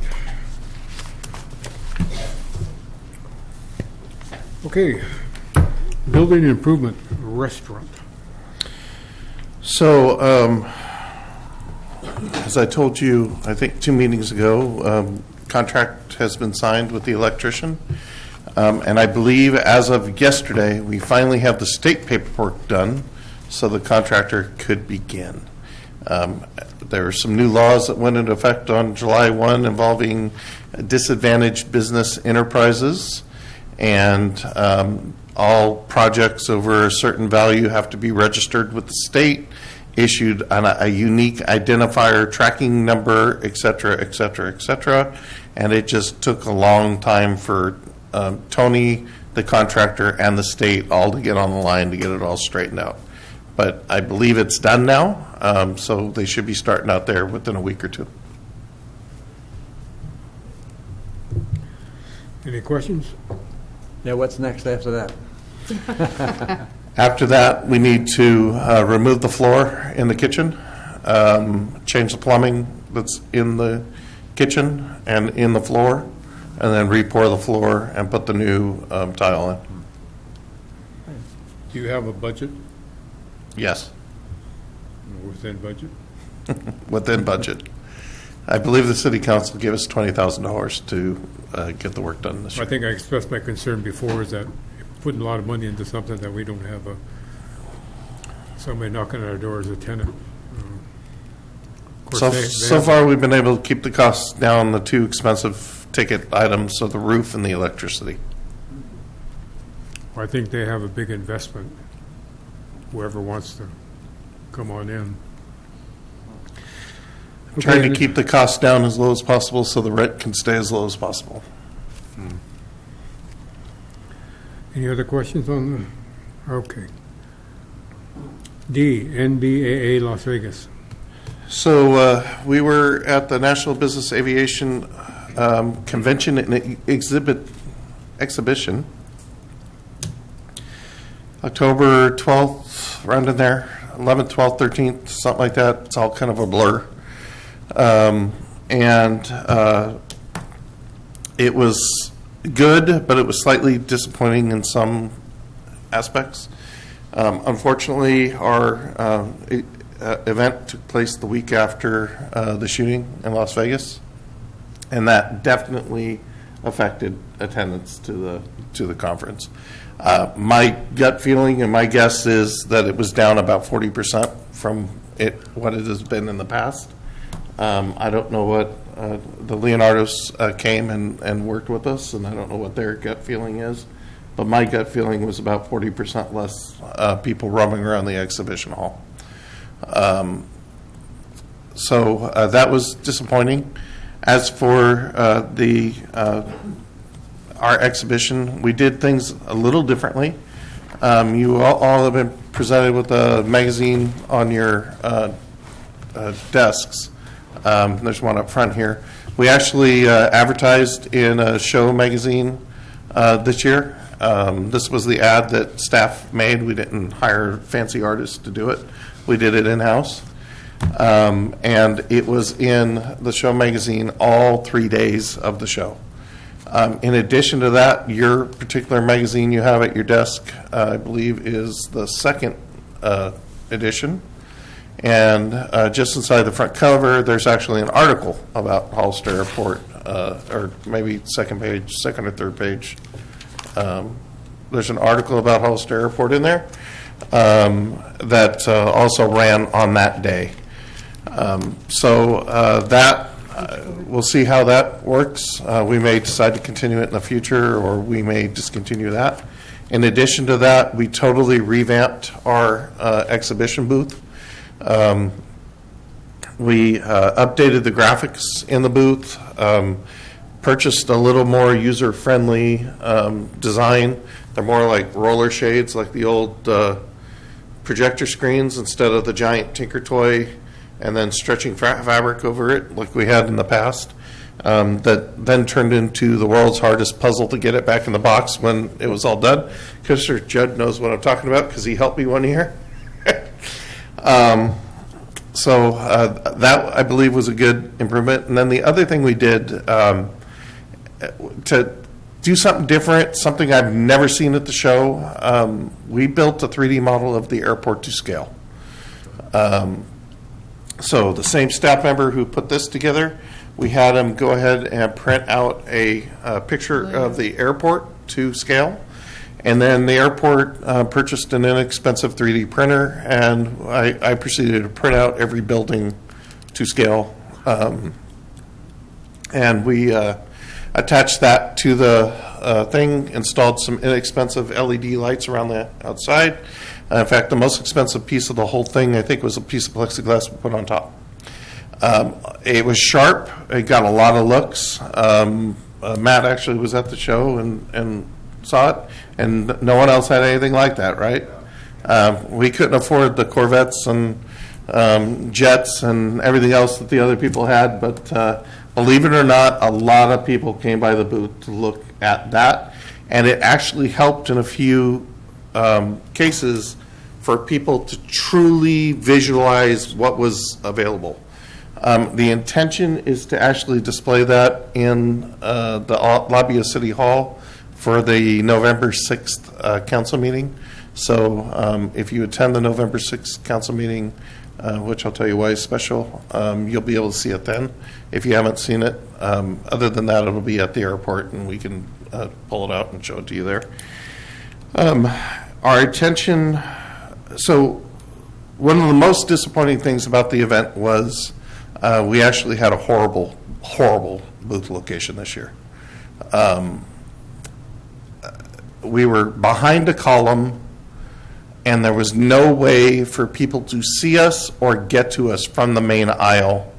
Okay. Building improvement restaurant. So as I told you, I think 2 meetings ago, contract has been signed with the electrician. And I believe as of yesterday, we finally have the state paperwork done so the contractor could begin. There are some new laws that went into effect on July 1 involving disadvantaged business enterprises, and all projects over a certain value have to be registered with the state, issued on a unique identifier, tracking number, et cetera, et cetera, et cetera. And it just took a long time for Tony, the contractor, and the state all to get on the line to get it all straightened out. But I believe it's done now, so they should be starting out there within a week or two. Any questions? Yeah, what's next after that? After that, we need to remove the floor in the kitchen, change the plumbing that's in the kitchen and in the floor, and then re-pour the floor and put the new tile in. Do you have a budget? Yes, Within budget? within budget. I believe the city council gave us $20,000 to get the work done this I year. think I expressed my concern before is that putting a lot of money into something that we don't have somebody knocking on our door as a tenant. Of course, So far, we've been able to keep the costs down, the two expensive ticket items, so the roof and the electricity. I think they have a big investment, whoever wants to come on in. Trying to keep the costs down as low as possible so the rent can stay as low as possible. Any other questions on the, okay. D, NBAA Las Vegas. So we were at the National Business Aviation Convention and Exhibition, October 12th, around in there, 11th, 12th, 13th, something like that. It's all kind of a blur. It was good, but it was slightly disappointing in some aspects. Unfortunately, our event took place the week after the shooting in Las Vegas, and that definitely affected attendance to the conference. My gut feeling and my guess is that it was down about 40% from what it has been in the past. I don't know what the Leonardos came and worked with us, and I don't know what their gut feeling is. But my gut feeling was about 40% less people roaming around the exhibition hall. So that was disappointing. As for our exhibition, we did things a little differently. You all have been presented with a magazine on your desks. There's one up front here. We actually advertised in a show magazine this year. This was the ad that staff made. We didn't hire fancy artists to do it. We did it in-house. And it was in the show magazine all 3 days of the show. In addition to that, your particular magazine you have at your desk, I believe, is the second edition. And just inside the front cover, there's actually an article about Hollister Airport, or maybe second or third page. There's an article about Hollister Airport in there that also ran on that day. We'll see how that works. We may decide to continue it in the future, or we may discontinue that. In addition to that, we totally revamped our exhibition booth. We updated the graphics in the booth, purchased a little more user-friendly design. They're more like roller shades, like the old projector screens, instead of the giant Tinker Toy and then stretching fabric over it like we had in the past. That then turned into the world's hardest puzzle to get it back in the box when it was all done. Commissioner Judd knows what I'm talking about because he helped me one year. So that, I believe, was a good improvement. And then the other thing we did to do something different, something I've never seen at the show, we built a 3D model of the airport to scale. So the same staff member who put this together, we had him go ahead and print out a picture of the airport to scale. And then the airport purchased an inexpensive 3D printer, and I proceeded to print out every building to scale. And we attached that to the thing, installed some inexpensive LED lights around the outside. In fact, the most expensive piece of the whole thing, I think, was a piece of plexiglass we put on top. It was sharp. It got a lot of looks. Matt actually was at the show and saw it, and no one else had anything like that, right? We couldn't afford the Corvettes and jets and everything else that the other people had, but believe it or not, a lot of people came by the booth to look at that, and it actually helped in a few cases for people to truly visualize what was available. The intention is to actually display that in the lobby of City Hall for the November 6th council meeting. So if you attend the November 6th council meeting, which I'll tell you why is special, you'll be able to see it then. If you haven't seen it, other than that, it'll be at the airport, and we can pull it out and show it to you there. Our attention, so one of the most disappointing things about the event was we actually had a horrible booth location this year. We were behind a column, and there was no way for people to see us or get to us from the main aisle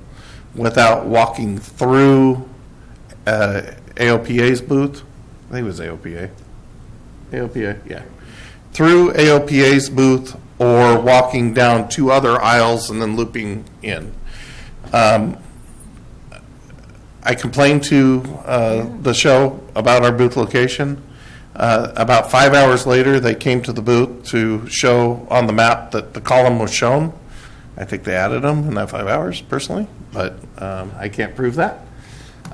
without walking through AOPA's booth. I think it was AOPA. AOPA, yeah. Through AOPA's booth or walking down two other aisles and then looping in. I complained to the show about our booth location. About 5 hours later, they came to the booth to show on the map that the column was shown. I think they added them in that 5 hours, personally, but I can't prove that.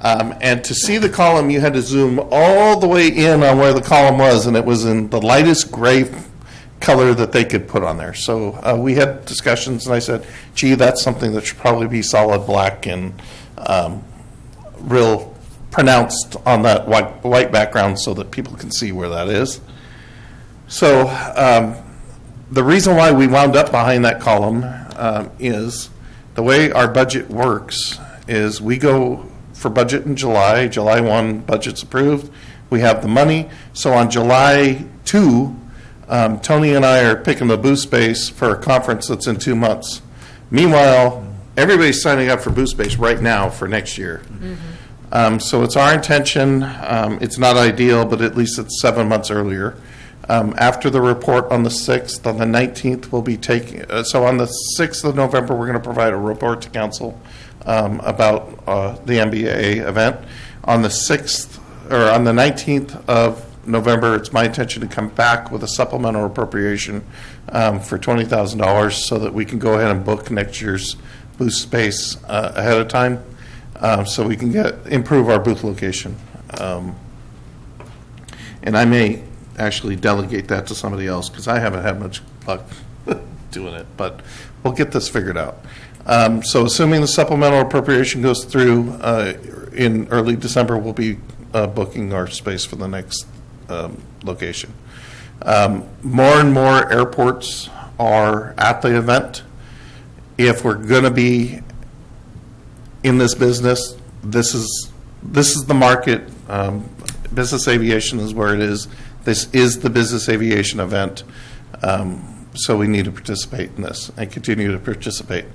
And to see the column, you had to zoom all the way in on where the column was, and it was in the lightest gray color that they could put on there. So we had discussions, and I said, gee, that's something that should probably be solid black and real pronounced on that white background so that people can see where that is. So the reason why we wound up behind that column is the way our budget works is we go for budget in July. July 1, budget's approved. We have the money. So on July 2, Tony and I are picking the booth space for a conference that's in 2 months. Meanwhile, everybody's signing up for booth space right now for next year. Mm-hmm. So it's our intention, it's not ideal, but at least it's 7 months earlier. After the report on the 6th, on the 19th, we'll be taking, so on the 6th of November, we're going to provide a report to council about the MBA event. On the 6th, or on the 19th of November, it's my intention to come back with a supplemental appropriation for $20,000 so that we can go ahead and book next year's booth space ahead of time, so we can improve our booth location. And I may actually delegate that to somebody else because I haven't had much luck doing it, but we'll get this figured out. So assuming the supplemental appropriation goes through in early December, we'll be booking our space for the next location. More and more airports are at the event. If we're going to be in this business, this is the market. Business aviation is where it is. This is the business aviation event. So we need to participate in this and continue to participate.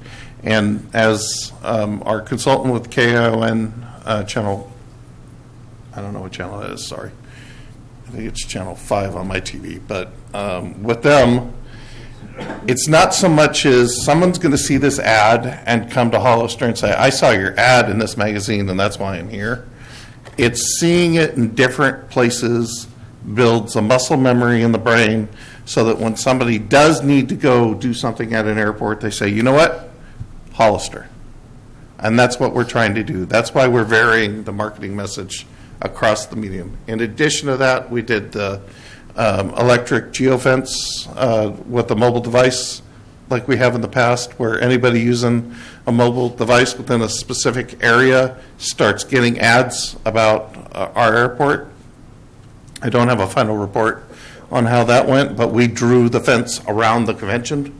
And as our consultant with KION channel, I don't know what channel it is, sorry. I think it's channel 5 on my TV. But with them, it's not so much as someone's going to see this ad and come to Hollister and say, I saw your ad in this magazine and that's why I'm here. It's seeing it in different places builds a muscle memory in the brain so that when somebody does need to go do something at an airport, they say, you know what? Hollister. And that's what we're trying to do. That's why we're varying the marketing message across the medium. In addition to that, we did the electric geofence with the mobile device like we have in the past, where anybody using a mobile device within a specific area starts getting ads about our airport. I don't have a final report on how that went, but we drew the fence around the convention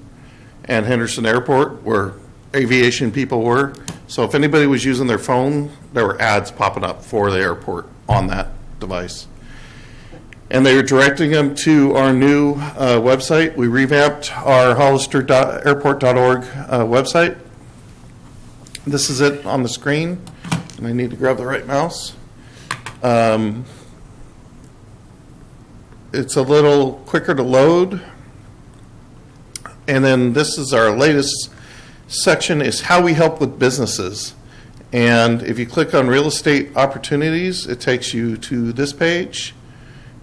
and Henderson Airport where aviation people were. So if anybody was using their phone, there were ads popping up for the airport on that device. And they were directing them to our new website. We revamped our Hollister.airport.org website. This is it on the screen, and I need to grab the right mouse. It's a little quicker to load. And then this is our latest section, is how we help with businesses. And if you click on real estate opportunities, it takes you to this page.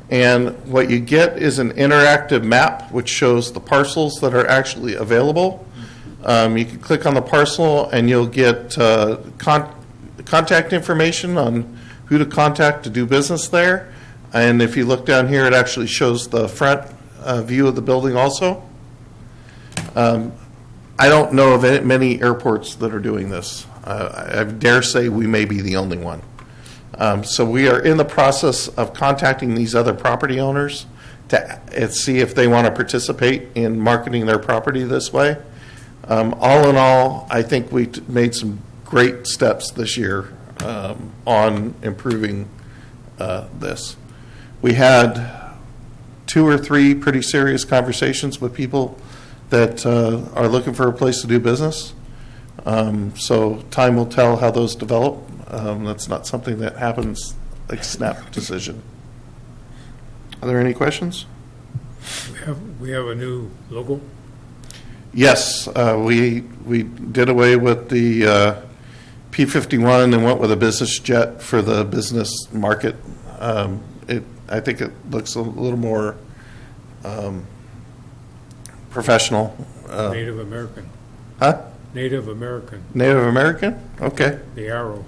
And what you get is an interactive map which shows the parcels that are actually available. You can click on the parcel and you'll get contact information on who to contact to do business there. And if you look down here, it actually shows the front view of the building also. I don't know of many airports that are doing this. I dare say we may be the only one. So we are in the process of contacting these other property owners to see if they want to participate in marketing their property this way. All in all, I think we made some great steps this year on improving this. We had 2 or 3 pretty serious conversations with people that are looking for a place to do business. So time will tell how those develop. That's not something that happens like snap decision. Are there any questions? We have a new logo? Yes, we did away with the P-51 and went with a business jet for the business market. I think it looks a little more professional. Native American. Huh? Native American. Native American? Okay. The arrow.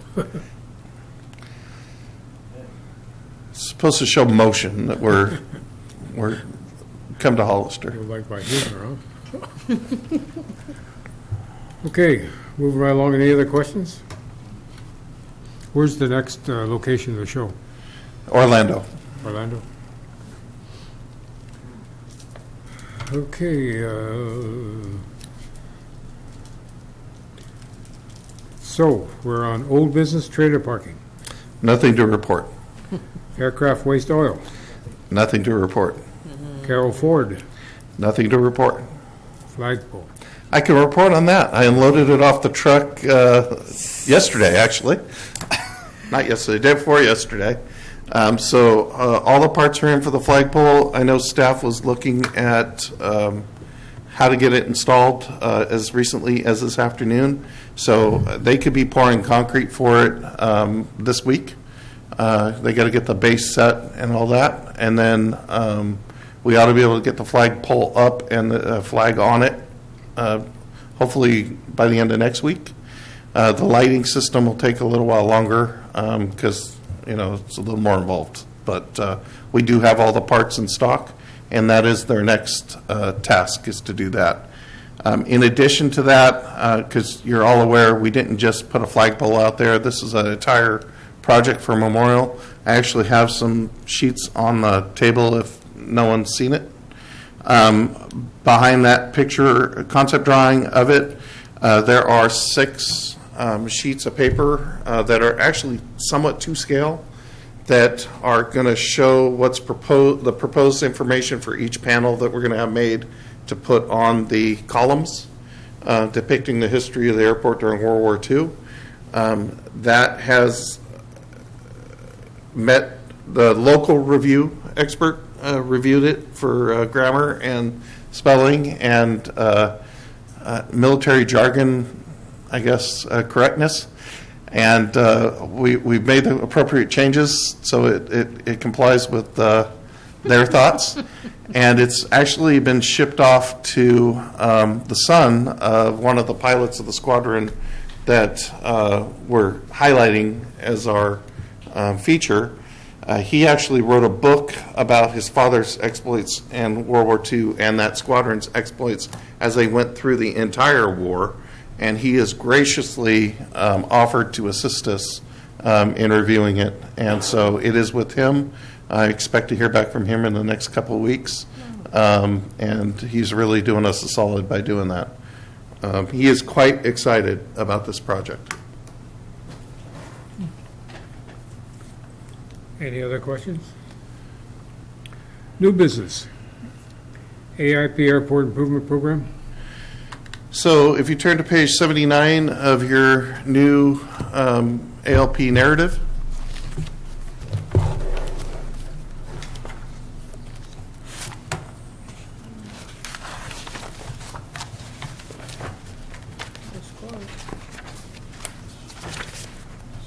It's supposed to show motion that we're come to Hollister. You like my humor, huh? Okay, moving right along. Any other questions? Where's the next location of the show? Orlando. Orlando? Okay. So, we're on old business trailer parking. Nothing to report. Aircraft waste oil. Nothing to report. Carroll Ford. Nothing to report. Flagpole. I can report on that. I unloaded it off the truck yesterday, actually. Not yesterday, day before yesterday. So all the parts are in for the flagpole. I know staff was looking at how to get it installed as recently as this afternoon. So they could be pouring concrete for it this week. They got to get the base set and all that. And then we ought to be able to get the flagpole up and the flag on it, hopefully by the end of next week. The lighting system will take a little while longer because it's a little more involved. But we do have all the parts in stock, and that is their next task, is to do that. In addition to that, because you're all aware, we didn't just put a flagpole out there. This is an entire project for Memorial. I actually have some sheets on the table if no one's seen it. Behind that picture, concept drawing of it, there are 6 sheets of paper that are actually somewhat to scale that are going to show what's proposed, the proposed information for each panel that we're going to have made to put on the columns depicting the history of the airport during World War II. That has met the local review expert, reviewed it for grammar and spelling and military jargon, I guess, correctness. And we've made the appropriate changes so it complies with their thoughts. And it's actually been shipped off to the son of one of the pilots of the squadron that we're highlighting as our feature. He actually wrote a book about his father's exploits in World War II and that squadron's exploits as they went through the entire war. And he has graciously offered to assist us in reviewing it. And so it is with him. I expect to hear back from him in the next couple of weeks. And he's really doing us a solid by doing that. He is quite excited about this project. Any other questions? New business. AIP Airport Improvement Program. So if you turn to page 79 of your new ALP narrative, That's close.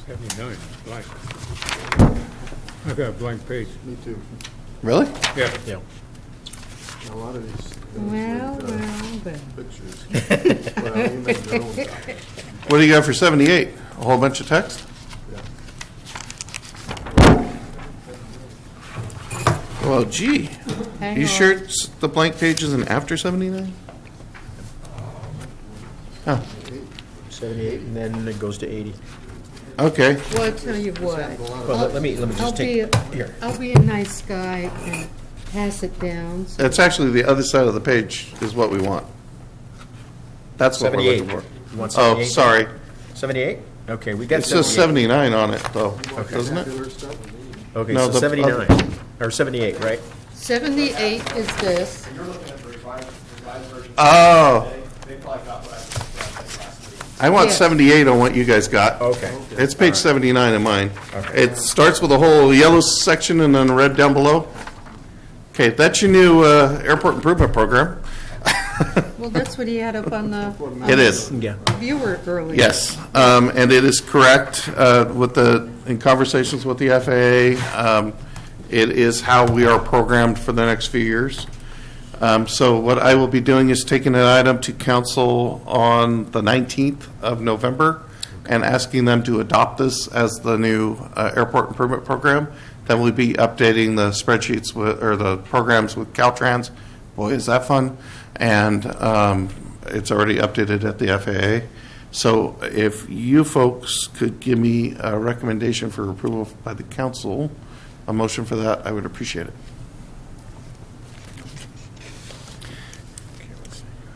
79, blank. I've got a blank page. Me too. really? Yeah. Yeah. A lot of these. Well. Pictures. Well, you make your own copy. What do you got for 78? A whole bunch of text? Well, gee. Hang You on. sure it's the blank page isn't after 79? Oh, 78, and then it goes to 80. okay. Well, I tell you what. Well, let me just take, here. I'll be a nice guy and pass it down. So It's actually the other side of the page is what we want. That's what we're 78. looking for. You want Oh, 78? sorry. 78? Okay, we got It says 78. 79 on it, though, doesn't it? Popular stuff? Okay, No, so the 79, or 78, right? 78 is this. You're looking at the revised version. Oh, They probably got what I think last week. I want Yeah. 78 on what you guys got. Okay. It's page 79 in mine. Okay. It starts with a whole yellow section and then red down below. Okay, that's your new airport improvement program. Well, that's what he had up on the. It is. Yeah. Viewer earlier. Yes, and it is correct in conversations with the FAA. It is how we are programmed for the next few years. So what I will be doing is taking an item to council on the 19th of November and asking them to adopt this as the new airport improvement program. Then we'll be updating the spreadsheets or the programs with Caltrans. Boy, is that fun. And it's already updated at the FAA. So if you folks could give me a recommendation for approval by the council, a motion for that, I would appreciate it.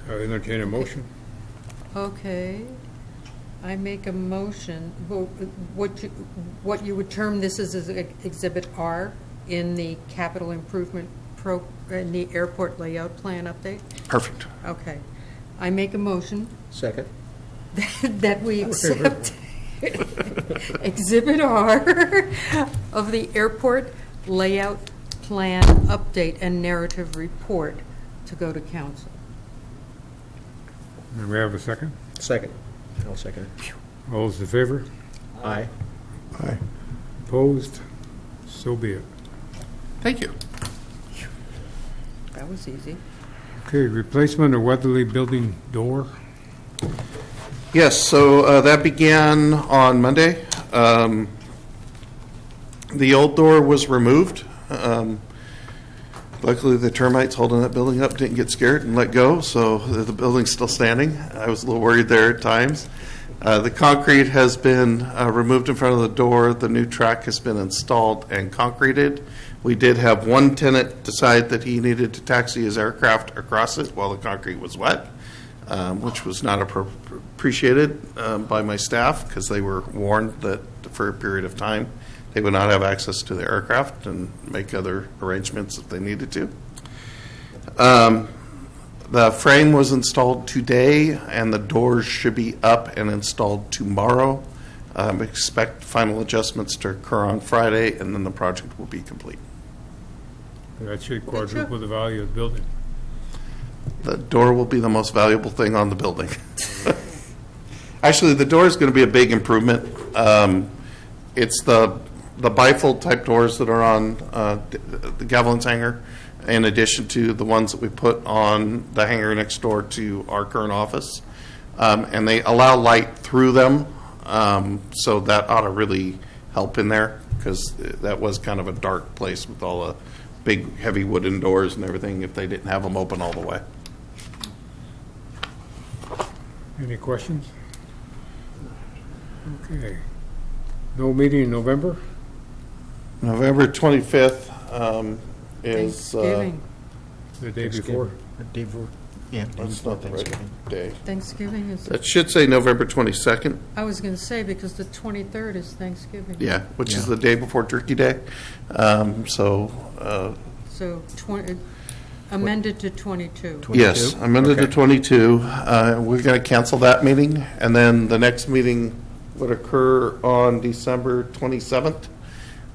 I'll entertain a motion. Okay. I make a motion, what you would term this as Exhibit R in the capital improvement in the airport layout plan update? Perfect. Okay. I make a motion Second? that we accept Exhibit R of the airport layout plan update and narrative report to go to council. And we have a second. Second. I'll second it. All those in favor? Aye. Aye. Opposed? So be it. Thank you. That was easy. Okay, replacement of Weatherly Building door. Yes, so that began on Monday. The old door was removed. Luckily, the termites holding that building up didn't get scared and let go, so the building's still standing. I was a little worried there at times. The concrete has been removed in front of the door. The new track has been installed and concreted. We did have one tenant decide that he needed to taxi his aircraft across it while the concrete was wet, which was not appreciated by my staff because they were warned that for a period of time they would not have access to the aircraft and make other arrangements if they needed to. The frame was installed today, and the doors should be up and installed tomorrow. Expect final adjustments to occur on Friday, and then the project will be complete. That should quadruple the value of the building. The door will be the most valuable thing on the building. Actually, the door is going to be a big improvement. It's the bifold type doors that are on the Gavilan's hangar, in addition to the ones that we put on the hangar next door to our current office. And they allow light through them, so that ought to really help in there because that was kind of a dark place with all the big, heavy wooden doors and everything, if they didn't have them open all the way. Any questions? Okay. No meeting in November? November 25th is... Thanksgiving. The day before? That's not the right day. Thanksgiving is, That should say November 22nd. I was going to say, because the 23rd is Thanksgiving. Yeah, which is the day before Turkey Day. So amended to 22. Yes, amended to 22. We're going to cancel that meeting, and then the next meeting would occur on December 27th.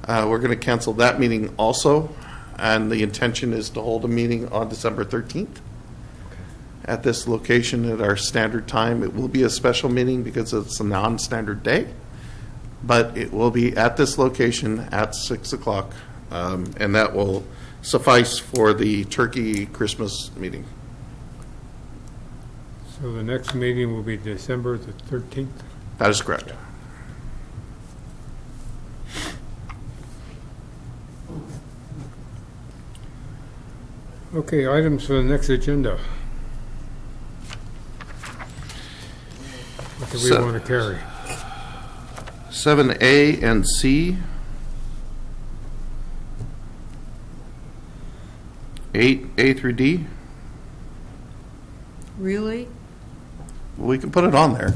We're going to cancel that meeting also, and the intention is to hold a meeting on December 13th at this location at our standard time. It will be a special meeting because it's a non-standard day, but it will be at this location at 6 o'clock, and that will suffice for the Turkey Christmas meeting. So the next meeting will be December the 13th? That is correct. Okay, items for the next agenda. What do we So- want to carry? 7A and C. 8A through D. Really? We can put it on there.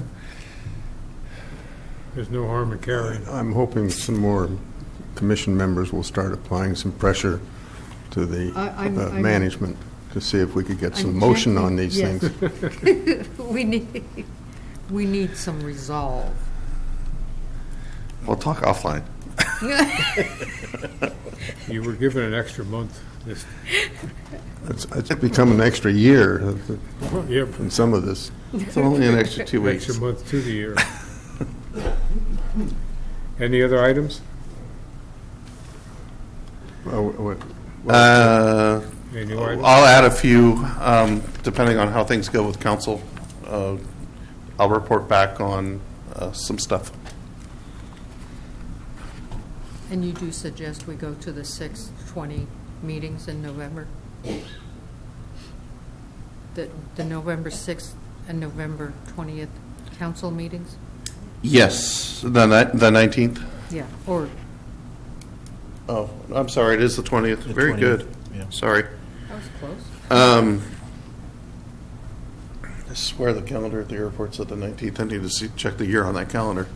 There's no harm in carrying. I'm hoping some more commission members will start applying some pressure to the I'm- management to see if we could get some I'm motion checking- on these yes. things. We need some resolve. We'll talk offline. You were given an extra month. This, It's become an extra year yep, in some of this. It's only an extra 2 weeks. extra month to the year. Any other items? Any new items? I'll add a few, depending on how things go with council. I'll report back on some stuff. And you do suggest we go to the 6/20 meetings in November? The November 6th and November 20th council meetings? Yes, the 19th. Yeah, or, Oh, I'm sorry, it is the 20th. Very 20th, good. yeah. I Sorry. was close. I swear the calendar at the airport said the 19th. I need to check the year on that calendar.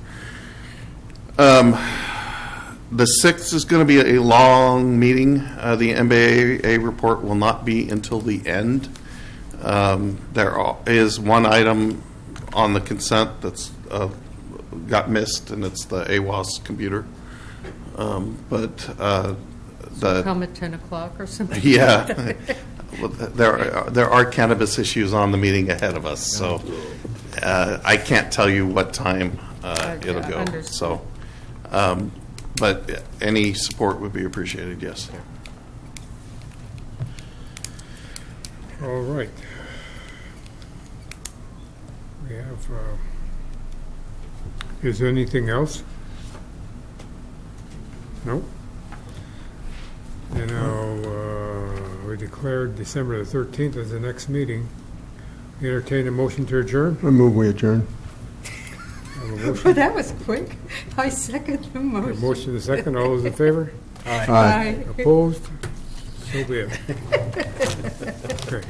The 6th is going to be a long meeting. The MBA report will not be until the end. There is one item on the consent that's got missed, and it's the AWAS computer. Come at 10 o'clock or something? Yeah. Well, there are cannabis issues on the meeting ahead of us, so I can't tell you what time it'll go. Understood. So, but any support would be appreciated, yes. All right. We have, is there anything else? No? And now, we declared December the 13th as the next meeting. Entertain a motion to adjourn? I move we adjourn. Have a motion. That was quick. I second the A motion. motion to second. All those in favor? Aye. Opposed? So be it. Okay.